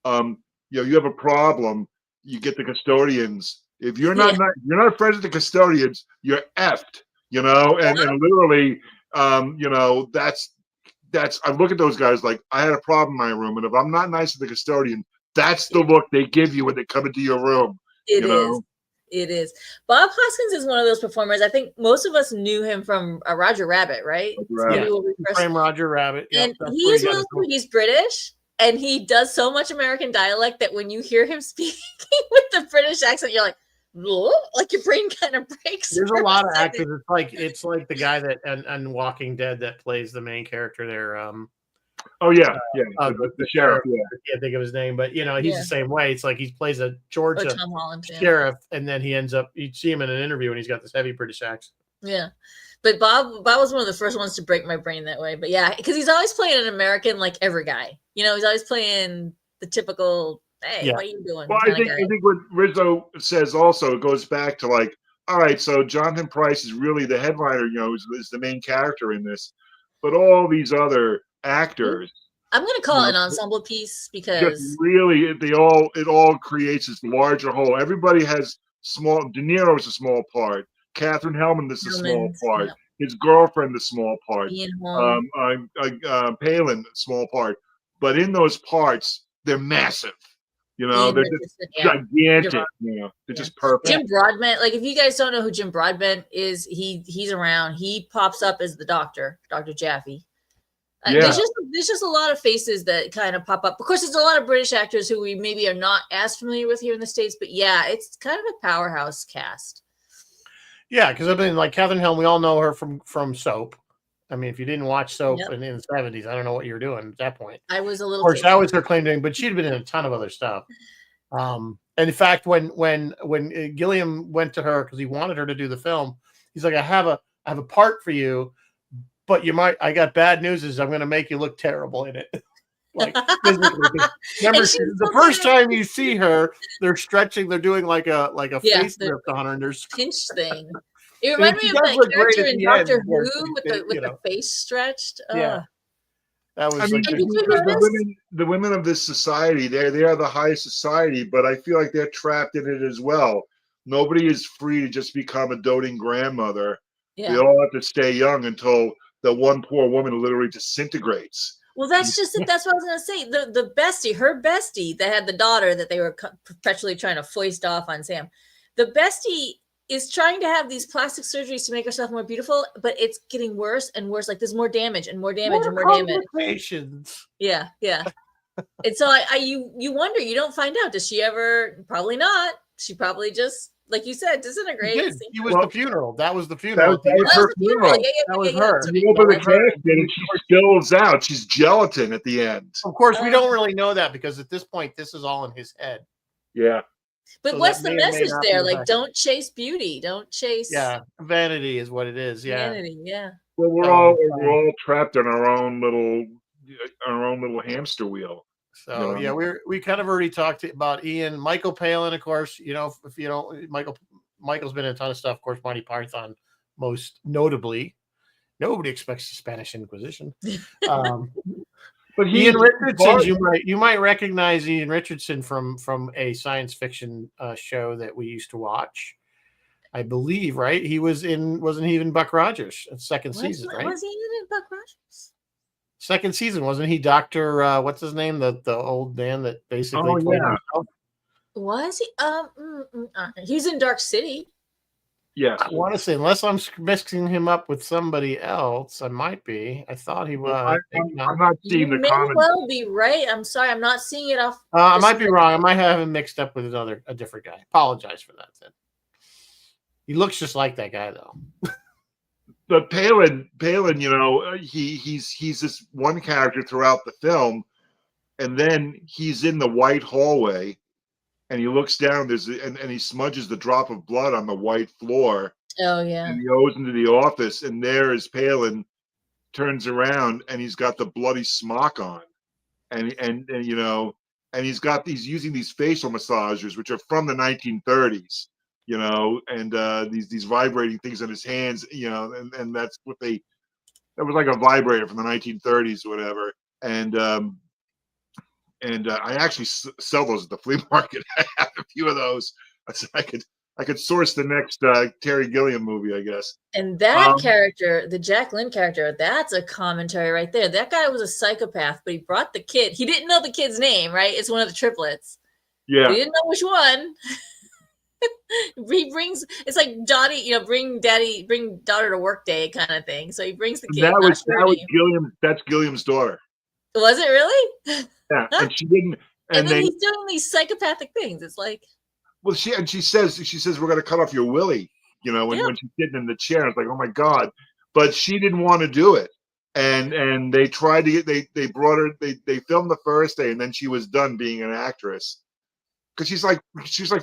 You have a problem. You get the custodians. If you're not friends with the custodians, you're effed, and literally, that's I look at those guys like I had a problem in my room, and if I'm not nice to the custodian, that's the look they give you when they come into your room. It is. Bob Hoskins is one of those performers. I think most of us knew him from Roger Rabbit, right? From Roger Rabbit. And he's British. And he does so much American dialect that when you hear him speaking with the British accent, you're like your brain kind of breaks. There's a lot of actors. It's like the guy that on Walking Dead that plays the main character there. The sheriff. Yeah. I can't think of his name, but he's the same way. It's like he plays a Georgia sheriff, and then you see him in an interview, and he's got this heavy British accent. Yeah. But Bob was one of the first ones to break my brain that way. But yeah, because he's always playing an American like every guy. He's always playing the typical, hey, what are you doing? Well, I think what Rizzo says also, it goes back to like, all right, so Jonathan Pryce is really the headliner, is the main character in this. But all these other actors, I'm going to call it an ensemble piece because really it all creates this larger whole. Everybody has small. De Niro is a small part. Catherine Hellman is a small part. Yeah. His girlfriend, a small part. Palin, a small part. But in those parts, they're massive. They're just gigantic. They're just perfect. Jim Broadbent, like if you guys don't know who Jim Broadbent is, he's around. He pops up as the doctor, Dr. Jaffe. There's just a lot of faces that kind of pop up. Of course, there's a lot of British actors who we maybe are not as familiar with here in the States, but yeah, it's kind of a powerhouse cast. Yeah, because I mean, like Catherine Hellman, we all know her from Soap. I mean, if you didn't watch Soap in the 70s, I don't know what you were doing at that point. I was a little. Of course, that was her claim to fame, but she'd been in a ton of other stuff. And in fact, when Gilliam went to her because he wanted her to do the film, he's like, I have a part for you, but I got bad news is I'm going to make you look terrible in it. Like physically. Remember, the first time you see her, they're stretching. They're doing like a face lift on her, and there's pinch thing. It reminded me of that character in Doctor Who with the face stretched. Yeah, that was. The women of this society, they are the highest society, but I feel like they're trapped in it as well. Nobody is free to just become a doting grandmother. Yeah. They all have to stay young until the one poor woman literally disintegrates. Well, that's just it. That's what I was going to say. The bestie, her bestie that had the daughter that they were perpetually trying to foist off on Sam. The bestie is trying to have these plastic surgeries to make herself more beautiful, but it's getting worse and worse. Like there's more damage and more damage and more damage. Yeah. And so you wonder, you don't find out. Does she ever? Probably not. She probably just, like you said, disintegrates. He was the funeral. That was the funeral. That was her funeral. That was her. You open the casket and she spills out. She's gelatin at the end. Of course, we don't really know that because at this point, this is all in his head. Yeah. But what's the message there? Like, don't chase beauty. Don't chase. Yeah, vanity is what it is. Yeah. Vanity. Yeah. Well, we're all trapped in our own little hamster wheel. So yeah, we kind of already talked about Ian, Michael Palin, of course. If you don't, Michael's been in a ton of stuff. Of course, Monty Python, most notably. Nobody expects the Spanish Inquisition. But Ian Richardson, you might recognize Ian Richardson from a science fiction show that we used to watch. I believe, right? He wasn't he in Buck Rogers? Second season, right? Was he in Buck Rogers? Second season, wasn't he? Dr. What's his name? The old man that basically played himself. Was he? He's in Dark City. Yes. I want to say, unless I'm mixing him up with somebody else, I might be. I thought he was. I'm not seeing the comment. You may well be right. I'm sorry, I'm not seeing it off. I might be wrong. I might have him mixed up with a different guy. Apologize for that. Then he looks just like that guy, though. But Palin, you know, he's this one character throughout the film, and then he's in the white hallway. And he looks down. And he smudges the drop of blood on the white floor. Oh yeah. And he goes into the office, and there is Palin. Turns around, and he's got the bloody smock on, and you know, and he's using these facial massagers, which are from the 1930s, you know, and these vibrating things on his hands, you know, and that's what that was like a vibrator from the 1930s, or whatever, and I actually sell those at the flea market. I have a few of those. I could source the next Terry Gilliam movie, I guess. And that character, the Jack Lynn character, that's a commentary right there. That guy was a psychopath, but he brought the kid. He didn't know the kid's name, right? It's one of the triplets. Yeah. He didn't know which one. He brings, it's like Dottie, you know, bring daughter to work day kind of thing. So he brings the kid. That was Gilliam. That's Gilliam's daughter. Was it really? Yeah, and she didn't. And then he's doing these psychopathic things. It's like, well, she says we're going to cut off your willy, you know, when she's sitting in the chair. It's like, oh my God, but she didn't want to do it, and they tried to get they brought her. They filmed the first day, and then she was done being an actress because she's like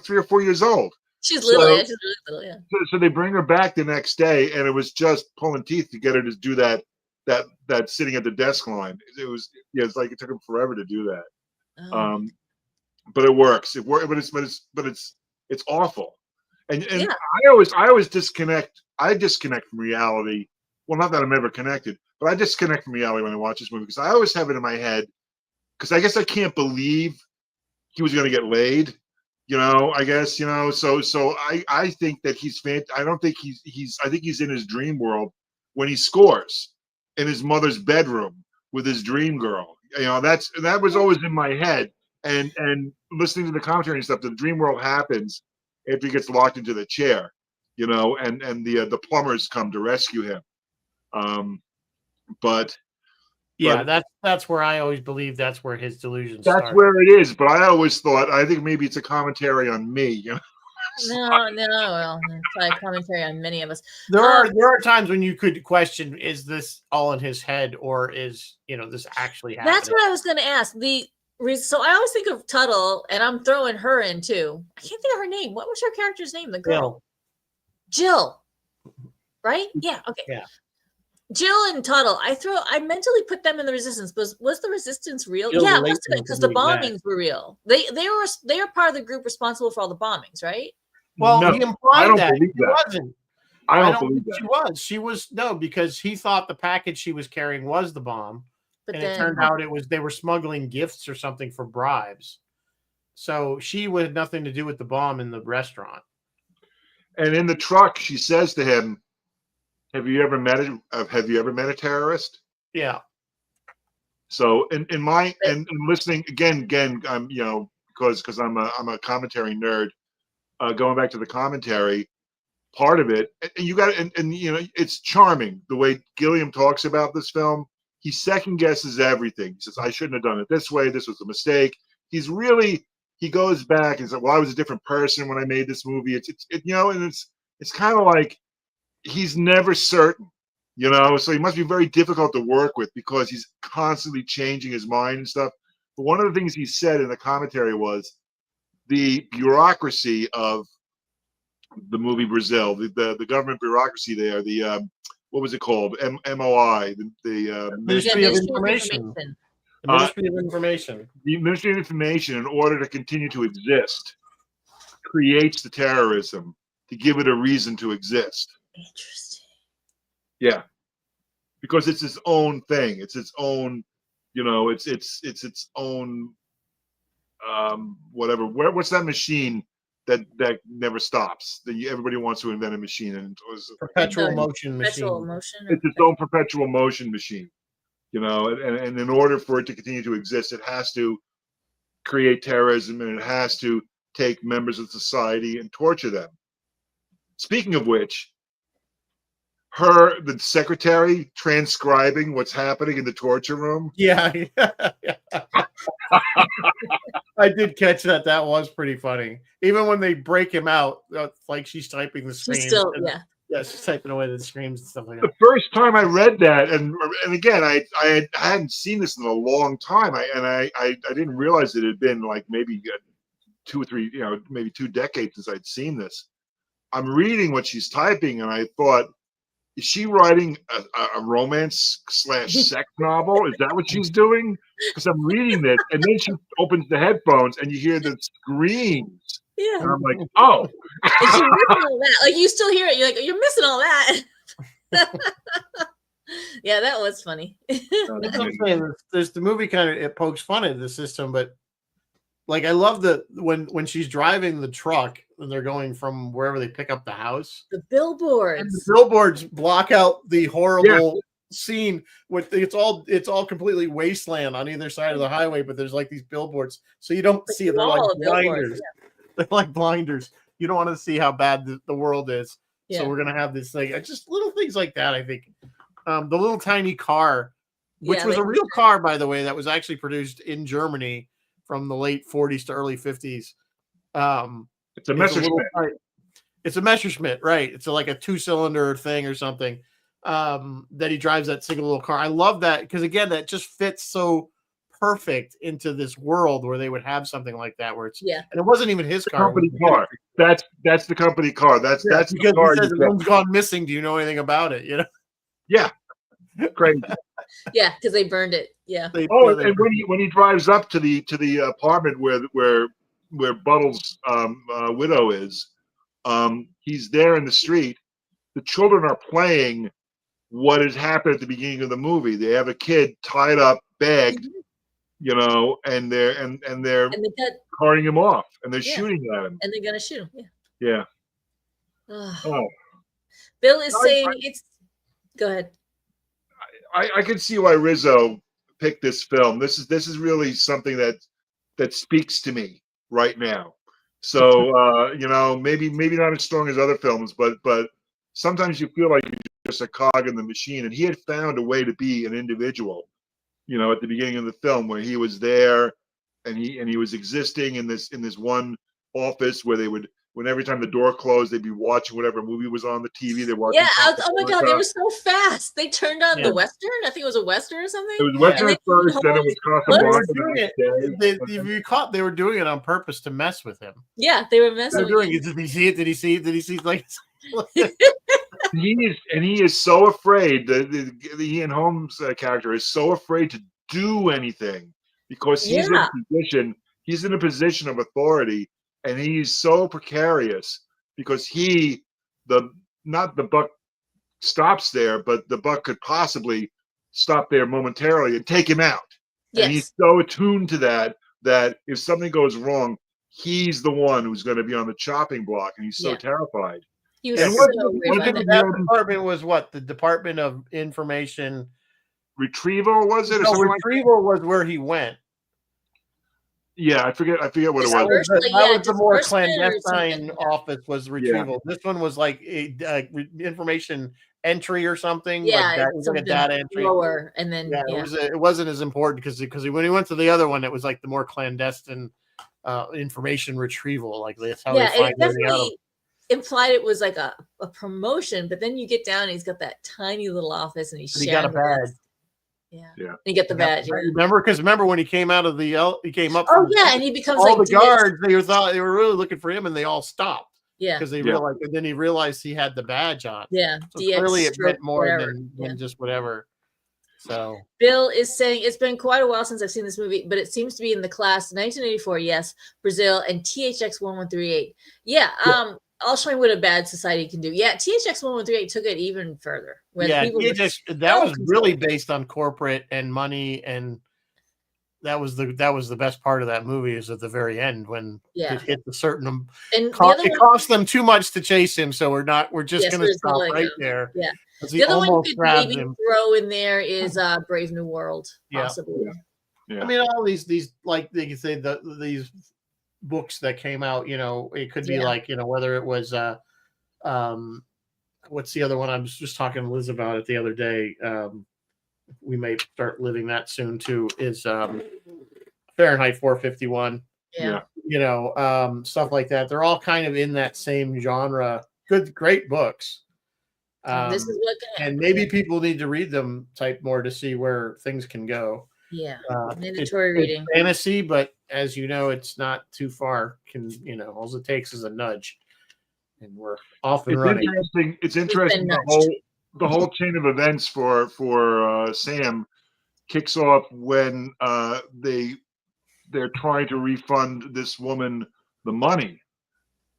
3 or 4 years old. She's little, yeah. She's really little, yeah. So they bring her back the next day, and it was just pulling teeth to get her to do that sitting at the desk line. It's like it took them forever to do that. Oh. But it works. But it's awful. And I always disconnect. I disconnect from reality. Well, not that I'm ever connected, but I disconnect from reality when I watch this movie because I always have it in my head. Because I guess I can't believe he was going to get laid. You know, I guess, you know. So I think that he's. I don't think he's. I think he's in his dream world when he scores in his mother's bedroom with his dream girl. You know, that was always in my head. And listening to the commentary and stuff, the dream world happens after he gets locked into the chair, you know, and the plumbers come to rescue him. But that's where I always believe that's where his delusions start. That's where it is. But I always thought, I think maybe it's a commentary on me, you know. No, well, it's probably a commentary on many of us. There are times when you could question, is this all in his head or is, you know, this actually happening? That's what I was going to ask. So I always think of Tuttle, and I'm throwing her in too. I can't think of her name. What was her character's name? The girl. Jill. Right? Yeah. Okay. Yeah. Jill and Tuttle. I mentally put them in the Resistance. Was the Resistance real? Jill, yeah, because the bombings were real. They were part of the group responsible for all the bombings, right? Well, no, he implied that he wasn't. I don't believe that. She was no, because he thought the package she was carrying was the bomb. But then, it turned out they were smuggling gifts or something for bribes. So she had nothing to do with the bomb in the restaurant. And in the truck, she says to him, "Have you ever met a terrorist?" Yeah. So in listening again, I'm because I'm a commentary nerd. Going back to the commentary, part of it, and you got and it's charming the way Gilliam talks about this film. He second guesses everything. He says, I shouldn't have done it this way. This was a mistake. He goes back and says, well, I was a different person when I made this movie. And it's kind of like he's never certain, so he must be very difficult to work with because he's constantly changing his mind and stuff. But one of the things he said in the commentary was the bureaucracy of the movie Brazil, the government bureaucracy there, the what was it called? MOI, the Ministry of Information. The Ministry of Information. The Ministry of Information, in order to continue to exist, creates the terrorism to give it a reason to exist. Interesting. Yeah, because it's its own thing. It's its own You know, it's its own whatever. What's that machine that never stops? That everybody wants to invent a machine, and it was perpetual motion perpetual machine. motion. It's its own perpetual motion machine. You know, and in order for it to continue to exist, it has to create terrorism, and it has to take members of society and torture them. Speaking of which, the secretary transcribing what's happening in the torture room. Yeah. I did catch that. That was pretty funny. Even when they break him out, like she's typing the screams. She's still, yeah, she's typing away the screams and stuff like that. The first time I read that, and again, I hadn't seen this in a long time. I didn't realize it had been like maybe 2 or 3, maybe 2 decades since I'd seen this. I'm reading what she's typing, and I thought, is she writing a romance / sex novel? Is that what she's doing? Because I'm reading this, and then she opens the headphones, and you hear the screams. Yeah. And I'm like, oh. And you're missing all that. Like, you still hear it. You're like, you're missing all that. Yeah, that was funny. There's the movie it pokes fun at the system, but like I love when she's driving the truck and they're going from wherever they pick up the house. The billboards. And the billboards block out the horrible scene. It's all completely wasteland on either side of the highway, but there's like these billboards, so you don't see it. They're like blinders. Yeah. They're like blinders. You don't want to see how bad the world is. Yeah. So we're gonna have this thing. Just little things like that. I think the little tiny car, which was a real car, by the way, that was actually produced in Germany from the late 40s to early 50s. It's a Messerschmitt. It's a Messerschmitt, right? It's like a 2-cylinder thing or something that he drives, that single little car. I love that because, again, that just fits so perfect into this world where they would have something like that, where it's and it wasn't even his car. Company car. That's the company car. That's because the car. He says, one's gone missing. Do you know anything about it? Yeah. Crazy. Yeah, because they burned it. Yeah. And when he drives up to the apartment where Buttle's widow is, he's there in the street. The children are playing what has happened at the beginning of the movie. They have a kid tied up, bagged, and they're carting him off, and they're shooting at him, and they're gonna shoot him. Yeah. Oh. Bill is saying it's. Go ahead. I can see why Rizzo picked this film. This is really something that speaks to me right now. So maybe not as strong as other films, but sometimes you feel like you're just a cog in the machine. And he had found a way to be an individual, at the beginning of the film, where he was there and he was existing in this one office where they would. When every time the door closed, they'd be watching whatever movie was on the TV. They watched. Yeah. Oh my God, they were so fast. They turned on the Western. I think it was a Western or something. It was Western first, then it was Casablanca. They were doing it on purpose to mess with him. Yeah, they were messing with him. Did he see it? Did he see it? Did he see it? Like he is so afraid. The Ian Holmes character is so afraid to do anything because he's in a position of authority. And he's so precarious because not the buck stops there, but the buck could possibly stop there momentarily and take him out. Yes. And he's so attuned to that if something goes wrong, he's the one who's going to be on the chopping block, and he's so terrified. He was that department was what? The Department of Information Retrieval, was it? No, Retrieval was where he went. Yeah, I forget what it was. That was the more clandestine office was Retrieval. Yeah. This one was like information entry or something. Yeah, it was like a data entry. Lower, and then it wasn't as important because when he went to the other one, it was like the more clandestine information retrieval. Like that's how they find everything out. Implied it was like a promotion, but then you get down and he's got that tiny little office and he got a badge. Yeah. You get the badge. Remember when he came out of he came up. Oh yeah, and he becomes all the guards. They were really looking for him, and they all stopped. Yeah, because they realized, and then he realized he had the badge on. Yeah, so clearly it meant more than just whatever. So Bill is saying it's been quite a while since I've seen this movie, but it seems to be in the class 1984. Yes, Brazil and THX 1138. Yeah. I'll show you what a bad society can do. Yeah, THX 1138 took it even further. THX, that was really based on corporate and money and that was the best part of that movie is at the very end when it hit the certain and it cost them too much to chase him, so we're just gonna stop right there. Yeah. The other one you could maybe throw in there is Brave New World, possibly. I mean, all these like they can say these books that came out, it could be like, whether it was what's the other one? I was just talking to Liz about it the other day. We may start living that soon too, is Fahrenheit 451. Yeah. Stuff like that. They're all kind of in that same genre. Great books. This is what and maybe people need to read them type more to see where things can go. Yeah. Mandatory reading. It's fantasy, but as you know, it's not too far. All it takes is a nudge. And we're off and running. It's interesting. The whole chain of events for Sam kicks off when they're trying to refund this woman the money,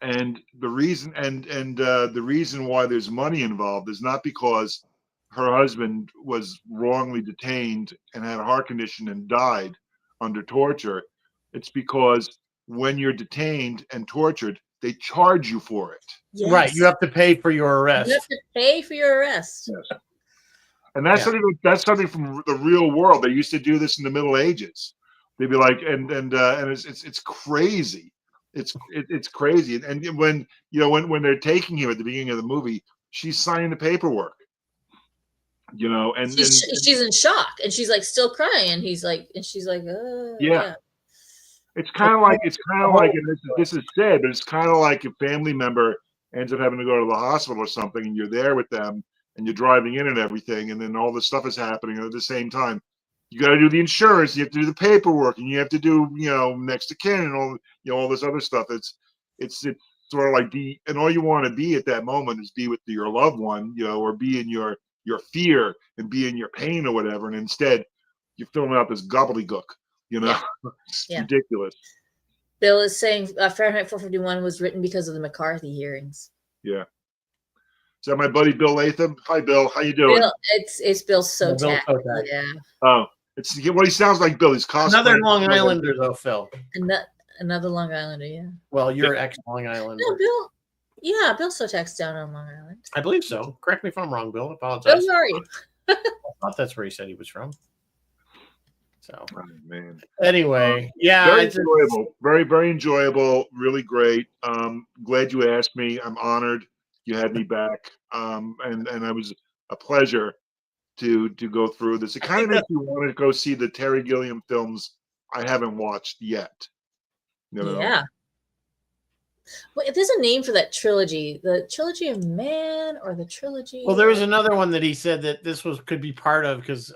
and the reason the reason why there's money involved is not because her husband was wrongly detained and had a heart condition and died under torture. It's because when you're detained and tortured, they charge you for it. Yes. Right. You have to pay for your arrest. You have to pay for your arrest. Yes. And that's something from the real world. They used to do this in the Middle Ages. They'd be like, and it's crazy. It's crazy. And when they're taking him at the beginning of the movie, she's signing the paperwork. And she's in shock, and she's like still crying. And she's like, yeah. It's kind of like and this is sad, but it's kind of like a family member ends up having to go to the hospital or something, and you're there with them, and you're driving in and everything, and then all this stuff is happening at the same time. You got to do the insurance, you have to do the paperwork, and you have to do next of kin and all this other stuff. It's sort of like and all you want to be at that moment is be with your loved one, or be in your fear and be in your pain or whatever, and instead you're filling out this gobbledygook. It's ridiculous. Bill is saying Fahrenheit 451 was written because of the McCarthy hearings. Yeah. Is that my buddy Bill Latham? Hi, Bill. How you doing? Bill, it's Bill Sotak. Yeah. Oh, it's he sounds like Bill. He's cosplaying. Another Long Islander, though, Phil. Another Long Islander, yeah. Well, you're ex-Long Islander. No, Bill. Yeah, Bill Sotak's down on Long Island. I believe so. Correct me if I'm wrong, Bill. I apologize. Bill, sorry. I thought that's where he said he was from. So, man. Anyway, yeah, very enjoyable, very, very enjoyable, really great. Glad you asked me. I'm honored you had me back. And it was a pleasure to go through this. It kind of makes me want to go see the Terry Gilliam films I haven't watched yet. Yeah. Well, there's a name for that trilogy, the Trilogy of Man, or the Trilogy. Well, there was another one that he said that this could be part of because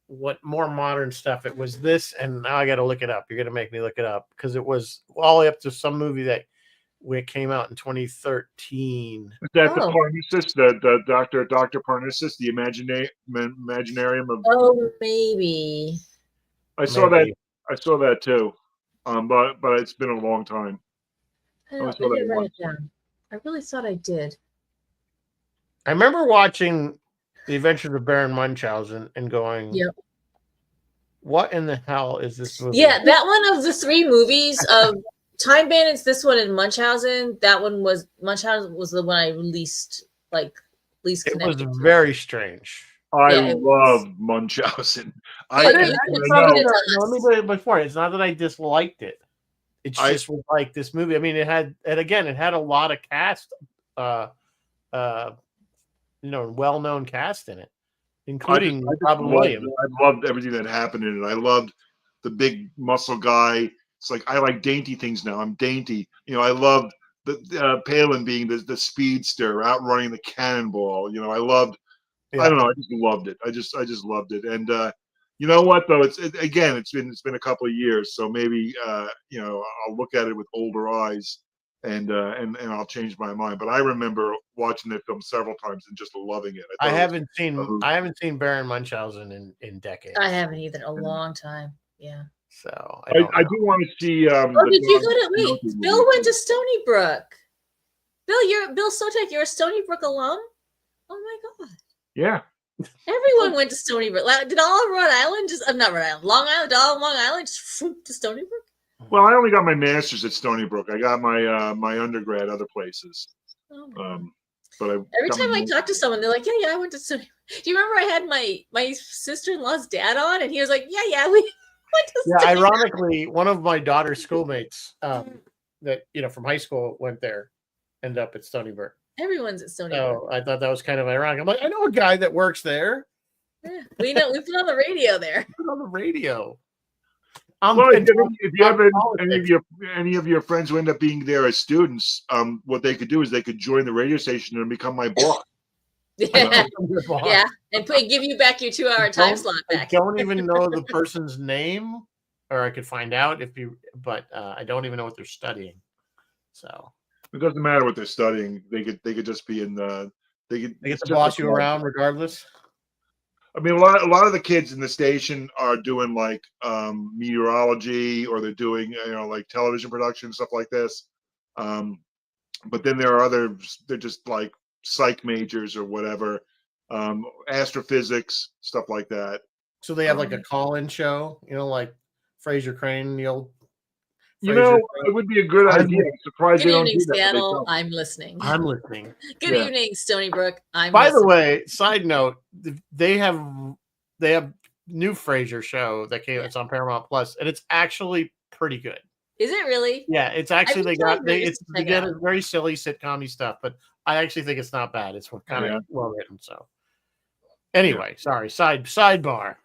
what more modern stuff it was this, and now I got to look it up. You're gonna make me look it up because it was all the way up to some movie that came out in 2013. Is that the Parnassus, the Dr. Parnassus, the Imaginarium of? Oh, maybe. I saw that too. But it's been a long time. I didn't write it down. I really thought I did. I remember watching The Adventures of Baron Munchausen and going, "Yep, what in the hell is this movie?" Yeah, that one of the three movies of Time Bandits, this one, and Munchausen. Munchausen was the one I least connected. It was very strange. I love Munchausen. Let me put it before. It's not that I disliked it. It's just like this movie. I mean, it had a lot of cast, well-known cast in it, including Robin Williams. I loved everything that happened in it. I loved the big muscle guy. It's like I like dainty things now. I'm dainty. I loved the Palin being the speedster outrunning the cannonball. I loved. Yeah. I don't know. I just loved it. I just loved it. And you know what though? It's been a couple of years, so maybe I'll look at it with older eyes, and I'll change my mind. But I remember watching that film several times and just loving it. I haven't seen Baron Munchausen in decades. I haven't either. A long time. Yeah. So I do want to see. Did you go to? Wait, Bill went to Stony Brook. Bill Sotak. You're a Stony Brook alum. Oh my God. Yeah. Everyone went to Stony Brook. Did all of Rhode Island not Rhode Island, Long Island, all of Long Island just to Stony Brook? Well, I only got my master's at Stony Brook. I got my undergrad other places. Oh, but every time I talk to someone, they're like, yeah, I went to Stony Brook. Do you remember I had my sister-in-law's dad on, and he was like, yeah, we went to Stony Brook. Ironically, one of my daughter's schoolmates that from high school went there, ended up at Stony Brook. Everyone's at Stony Brook. I thought that was kind of ironic. I'm like, I know a guy that works there. Yeah, we know. We've been on the radio there. Put on the radio. Well, if you have any of your friends who end up being there as students, what they could do is they could join the radio station and become my boss. Yeah, yeah, and give you back your 2-hour time slot back. I don't even know the person's name, or I could find out but I don't even know what they're studying. So it doesn't matter what they're studying. They could just be in the. They get to boss you around regardless. I mean, a lot of the kids in the station are doing like meteorology, or they're doing like television production, stuff like this. But then there are others. They're just like psych majors or whatever, astrophysics, stuff like that. So they have like a call-in show, like Fraser Crane, the old. It would be a good idea. I'm surprised Good they evening, don't do Seattle. that. I'm listening. Good evening, Stony Brook. By the way, side note, they have new Frasier show that came. It's on Paramount Plus, and it's actually pretty good. Is it really? Yeah, it's actually it's very silly sitcom-y stuff, but I actually think it's not bad. It's kind of well written. So anyway, sorry, sidebar.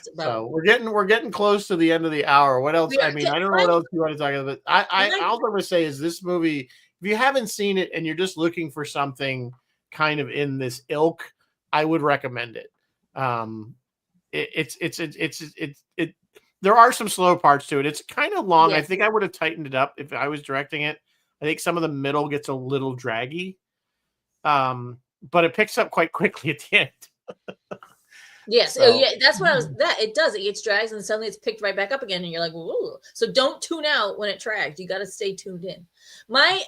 So we're getting close to the end of the hour. What else? I don't know what else you want to talk about. I'll never say is this movie. If you haven't seen it and you're just looking for something kind of in this ilk, I would recommend it. There are some slow parts to it. It's kind of long. Yes. I think I would have tightened it up if I was directing it. I think some of the middle gets a little draggy, but it picks up quite quickly at the end. Yes. So, yeah, that's what I was. It does. It gets dragged and suddenly it's picked right back up again, and you're like, "Whoa!" So don't tune out when it drags. You got to stay tuned in. My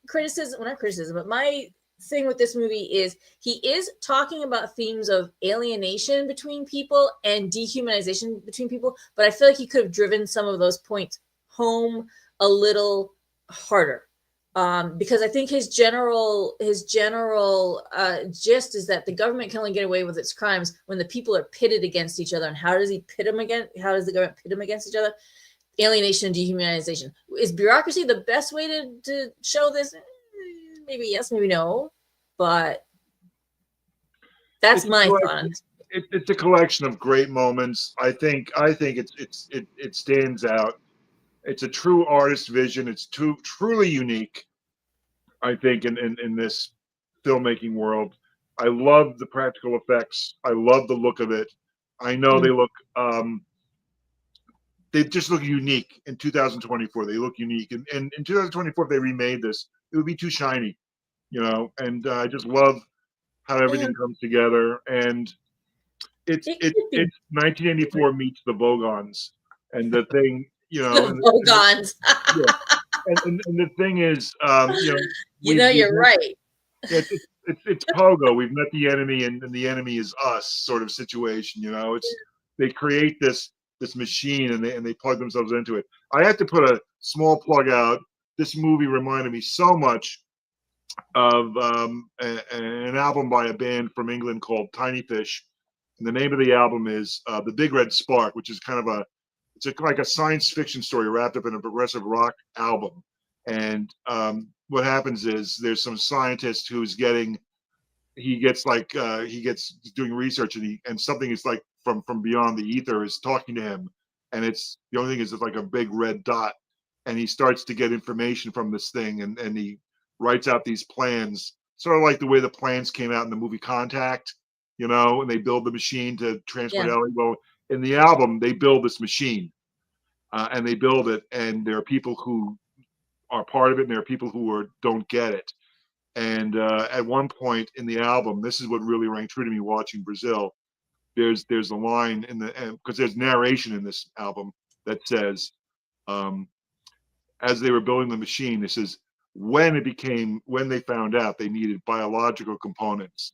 criticism, well, not criticism, but my thing with this movie is he is talking about themes of alienation between people and dehumanization between people, but I feel like he could have driven some of those points home a little harder. Because I think his general gist is that the government can only get away with its crimes when the people are pitted against each other. And how does he pit them against? How does the government pit them against each other? Alienation and dehumanization. Is bureaucracy the best way to show this? Maybe yes, maybe no. But that's my thought. It's a collection of great moments. I think it stands out. It's a true artist vision. It's truly unique, I think, in this filmmaking world. I love the practical effects. I love the look of it. I know they just look unique in 2024. They look unique. And in 2024, if they remade this, it would be too shiny, and I just love how everything comes together. And it's 1984 meets the Vogons, and the thing, Vogons. And the thing is, you're right. It's Pogo. We've met the enemy, and the enemy is us, sort of situation. They create this machine, and they plug themselves into it. I have to put a small plug out. This movie reminded me so much of an album by a band from England called Tiny Fish, and the name of the album is The Big Red Spark, which is kind of like a science fiction story wrapped up in a progressive rock album. And what happens is there's some scientist who's doing research, and something is like from beyond the ether is talking to him, and it's the only thing is it's like a big red dot, and he starts to get information from this thing, and he writes out these plans, sort of like the way the plans came out in the movie Contact, and they build the machine to transport Ellie. Well, in the album, they build this machine, and they build it, and there are people who are part of it, and there are people who don't get it. And at one point in the album, this is what really rang true to me watching Brazil. There's a line because there's narration in this album that says, as they were building the machine, this is when they found out they needed biological components.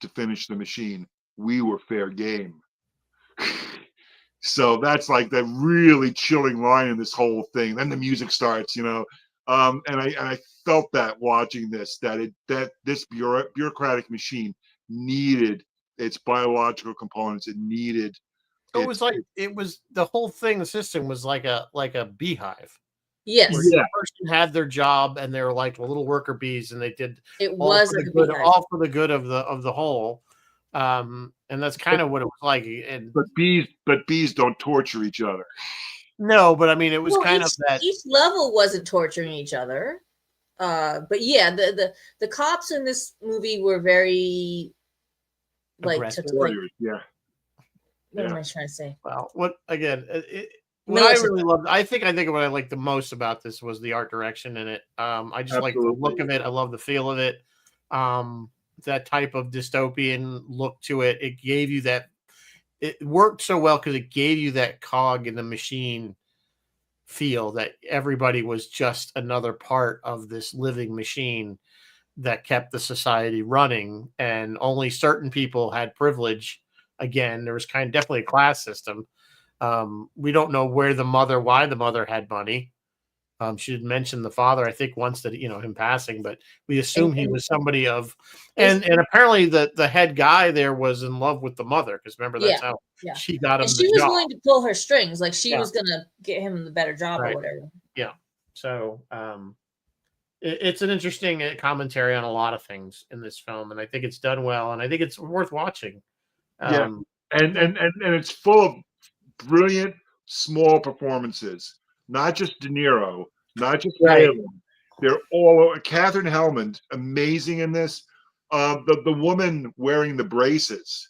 to finish the machine. We were fair game. So that's like the really chilling line in this whole thing. Then the music starts, you know, and I felt that watching this, that this bureaucratic machine needed its biological components. It needed. It was the whole thing. The system was like a beehive. Yes. Where each person had their job, and they were like little worker bees, and they did all for the good of the whole. And that's kind of what it was like. And but bees don't torture each other. No, but I mean, it was kind of that. Each level wasn't torturing each other. But yeah, the cops in this movie were very warriors. Yeah. What am I trying to say? Well, what again? What I really loved, I think what I liked the most about this was the art direction in it. I just like the look of it. I love the feel of it. That type of dystopian look to it. It gave you that. It worked so well because it gave you that cog in the machine feel that everybody was just another part of this living machine that kept the society running, and only certain people had privilege. Again, there was definitely a class system. We don't know why the mother had money. She didn't mention the father, I think, once that, him passing, but we assume he was somebody of, and apparently the head guy there was in love with the mother, because remember that's how she got him. And she was willing to pull her strings, like she was gonna get him the better job or whatever. Yeah. So it's an interesting commentary on a lot of things in this film, and I think it's done well, and I think it's worth watching. And it's full of brilliant small performances. Not just De Niro, not just Palin. They're all Catherine Hellman, amazing in this. The woman wearing the braces,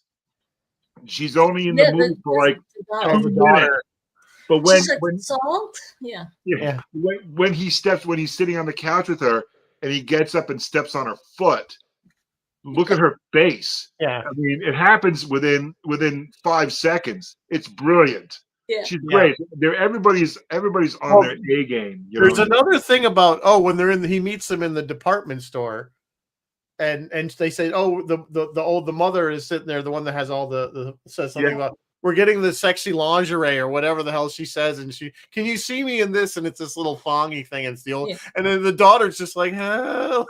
she's only in the movie for like 2 minutes. But when salt, when he's sitting on the couch with her and he gets up and steps on her foot, look at her face. Yeah, I mean, it happens within 5 seconds. It's brilliant. Yeah. She's great. Everybody's on their A game. There's another thing about when he meets them in the department store, and they say, the mother is sitting there, the one that has all says something about we're getting the sexy lingerie or whatever the hell she says, and can you see me in this? And it's this little fongy thing, and it's the old, and then the daughter's just like, hell.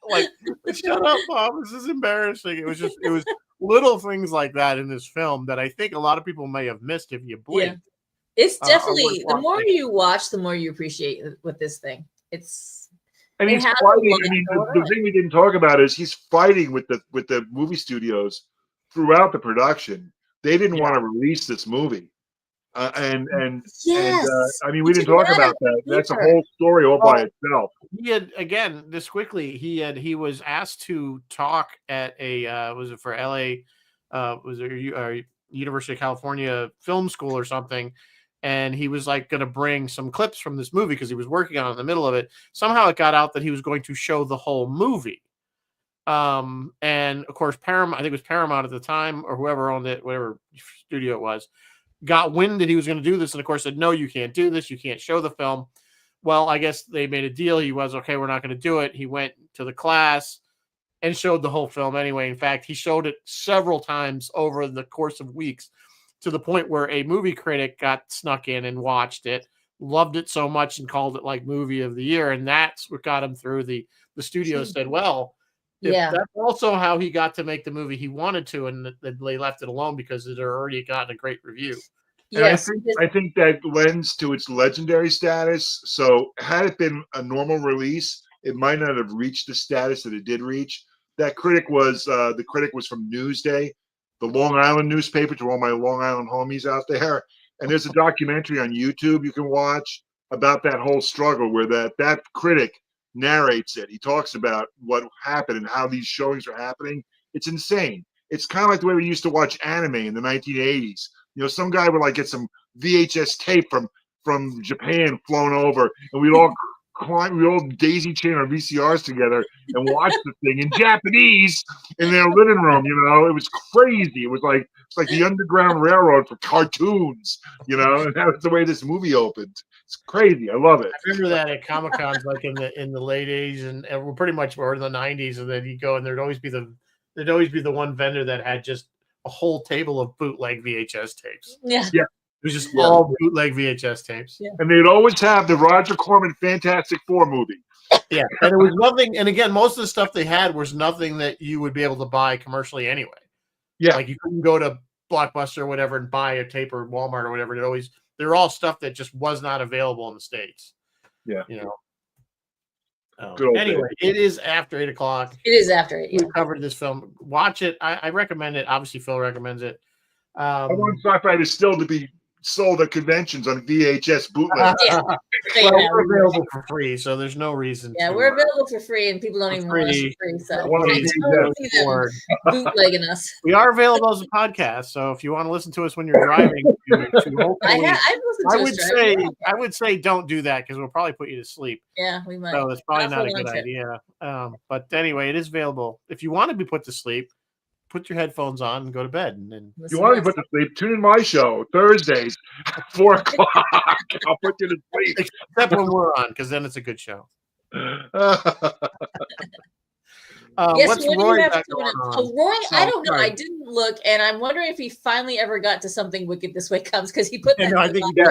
Like, shut up, Mom. This is embarrassing. It was little things like that in this film that I think a lot of people may have missed if you blinked. Yeah. It's definitely the more you watch, the more you appreciate with this thing. He's fighting. I mean, the thing we didn't talk about is he's fighting with the movie studios throughout the production. They didn't want to release this movie. I mean, we didn't talk about that. That's a whole story all by itself. He had, again, just quickly, he was asked to talk at a was it for LA, was it University of California Film School or something, and he was like going to bring some clips from this movie because he was working on it in the middle of it. Somehow it got out that he was going to show the whole movie. And of course, Paramount, I think it was Paramount at the time, or whoever owned it, whatever studio it was, got wind that he was going to do this, and of course said, no, you can't do this. You can't show the film. Well, I guess they made a deal. He was, okay, we're not going to do it. He went to the class and showed the whole film anyway. In fact, he showed it several times over the course of weeks, to the point where a movie critic got snuck in and watched it, loved it so much and called it like movie of the year. And that's what got him through. The studio said, well, that's also how he got to make the movie he wanted to, and they left it alone because it had already gotten a great review. And I think that lends to its legendary status. So had it been a normal release, it might not have reached the status that it did reach. That critic was from Newsday, the Long Island newspaper, to all my Long Island homies out there. And there's a documentary on YouTube you can watch about that whole struggle where that critic narrates it. He talks about what happened and how these showings are happening. It's insane. It's kind of like the way we used to watch anime in the 1980s. Some guy would like get some VHS tape from Japan flown over, and we'd all we all daisy chain our VCRs together and watch the thing in Japanese in their living room. It was crazy. It's like the Underground Railroad for cartoons. And that was the way this movie opened. It's crazy. I love it. I remember that at Comic Cons, like in the late '80s, and we're pretty much in the '90s, and then you go and there'd always be the one vendor that had just a whole table of bootleg VHS tapes. Yeah. It was just all bootleg VHS tapes. Yeah. And they'd always have the Roger Corman Fantastic Four movie. Yeah. And it was nothing. And again, most of the stuff they had was nothing that you would be able to buy commercially anyway. Yeah. Like you couldn't go to Blockbuster or whatever and buy a tape, or Walmart or whatever. They're all stuff that just was not available in the States. Yeah. Anyway, it is after 8 o'clock. It is after 8. We covered this film. Watch it. I recommend it. Obviously, Phil recommends it. I want sci-fi to still to be sold at conventions on VHS bootleg. Well, we're available for free, so there's no reason. Yeah, we're available for free, and people don't even want us for free. So bootlegging us. We are available as a podcast, so if you want to listen to us when you're driving, I would say don't do that because we'll probably put you to sleep. Yeah, we might. So it's probably not a good idea. But anyway, it is available. If you want to be put to sleep, put your headphones on and go to bed. And then you want to be put to sleep, tune in my show Thursdays, 4 o'clock. I'll put you to sleep. Except when we're on, because then it's a good show. Yes, what's Roy got going on? Roy, I don't know. I didn't look, and I'm wondering if he finally ever got to something Wicked This Way Comes, because he put that. I think he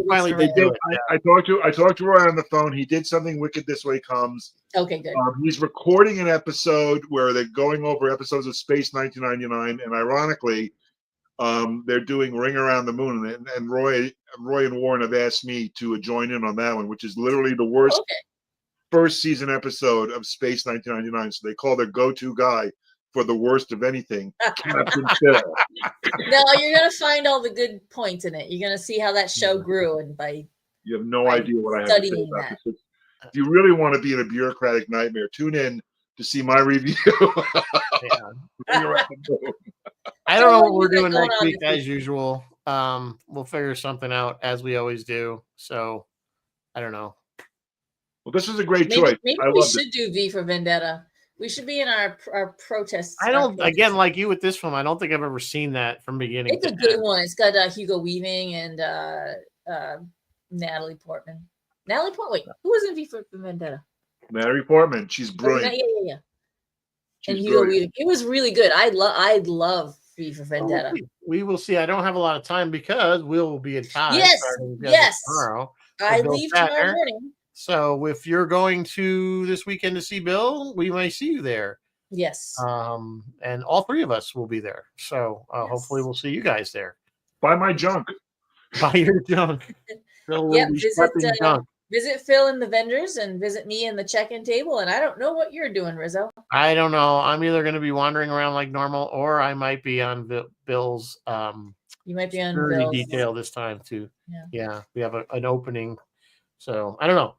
finally did do it. I talked to Roy on the phone. He did something Wicked This Way Comes. Okay, good. He's recording an episode where they're going over episodes of Space 1999, and ironically, they're doing Ring Around the Moon, and Roy and Warren have asked me to join in on that one, which is literally the worst. Okay. First season episode of Space 1999, so they call their go-to guy for the worst of anything, Captain Phil. No, you're gonna find all the good points in it. You're gonna see how that show grew, and you have no idea what I have to say about this. If you really want to be in a bureaucratic nightmare, tune in to see my review. I don't know what we're doing next week as usual. We'll figure something out as we always do. So I don't know. Well, this is a great choice. Maybe we should do V for Vendetta. We should be in our protest. Again, like you with this film, I don't think I've ever seen that from beginning. It's a good one. It's got Hugo Weaving and Natalie Portman. Wait, who was in V for Vendetta? Natalie Portman. She's brilliant. Yeah. And Hugo Weaving. It was really good. I love V for Vendetta. We will see. I don't have a lot of time because we'll be in time. Yes. Tomorrow. I leave tomorrow morning. So if you're going to this weekend to see Bill, we may see you there. Yes. And all three of us will be there. So hopefully we'll see you guys there. Buy my junk. Buy your junk. Visit Phil and the vendors and visit me in the check-in table. And I don't know what you're doing, Rizzo. I don't know. I'm either going to be wandering around like normal, or I might be on Bill's you might be on Bill's detail this time too. Yeah. We have an opening. So I don't know.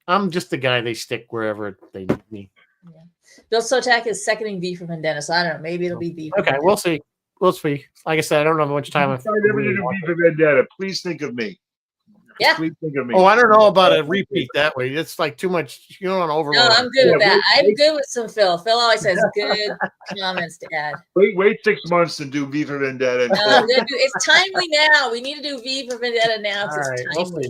I'm just the guy they stick wherever they need me. Yeah. Bill Sotak is seconding V for Vendetta, so I don't know. Maybe it'll be V. Okay, we'll see. We'll see. Like I said, I don't know how much time. If I ever do V for Vendetta, please think of me. Yeah. Please think of me. Oh, I don't know about a repeat that way. It's like too much. You don't want to overload. No, I'm good with that. I'm good with some Phil. Phil always has good comments to add. Wait 6 months to do V for Vendetta. No, it's timely now. We need to do V for Vendetta now. All right,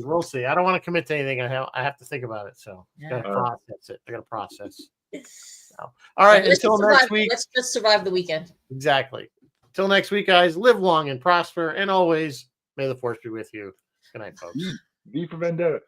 we'll see. I don't want to commit to anything. I have to think about it. So I got to process it. I got to process. So, all right. Until next week. Let's just survive the weekend. Exactly. Until next week, guys. Live long and prosper, and always may the force be with you. Good night, folks. V for Vendetta.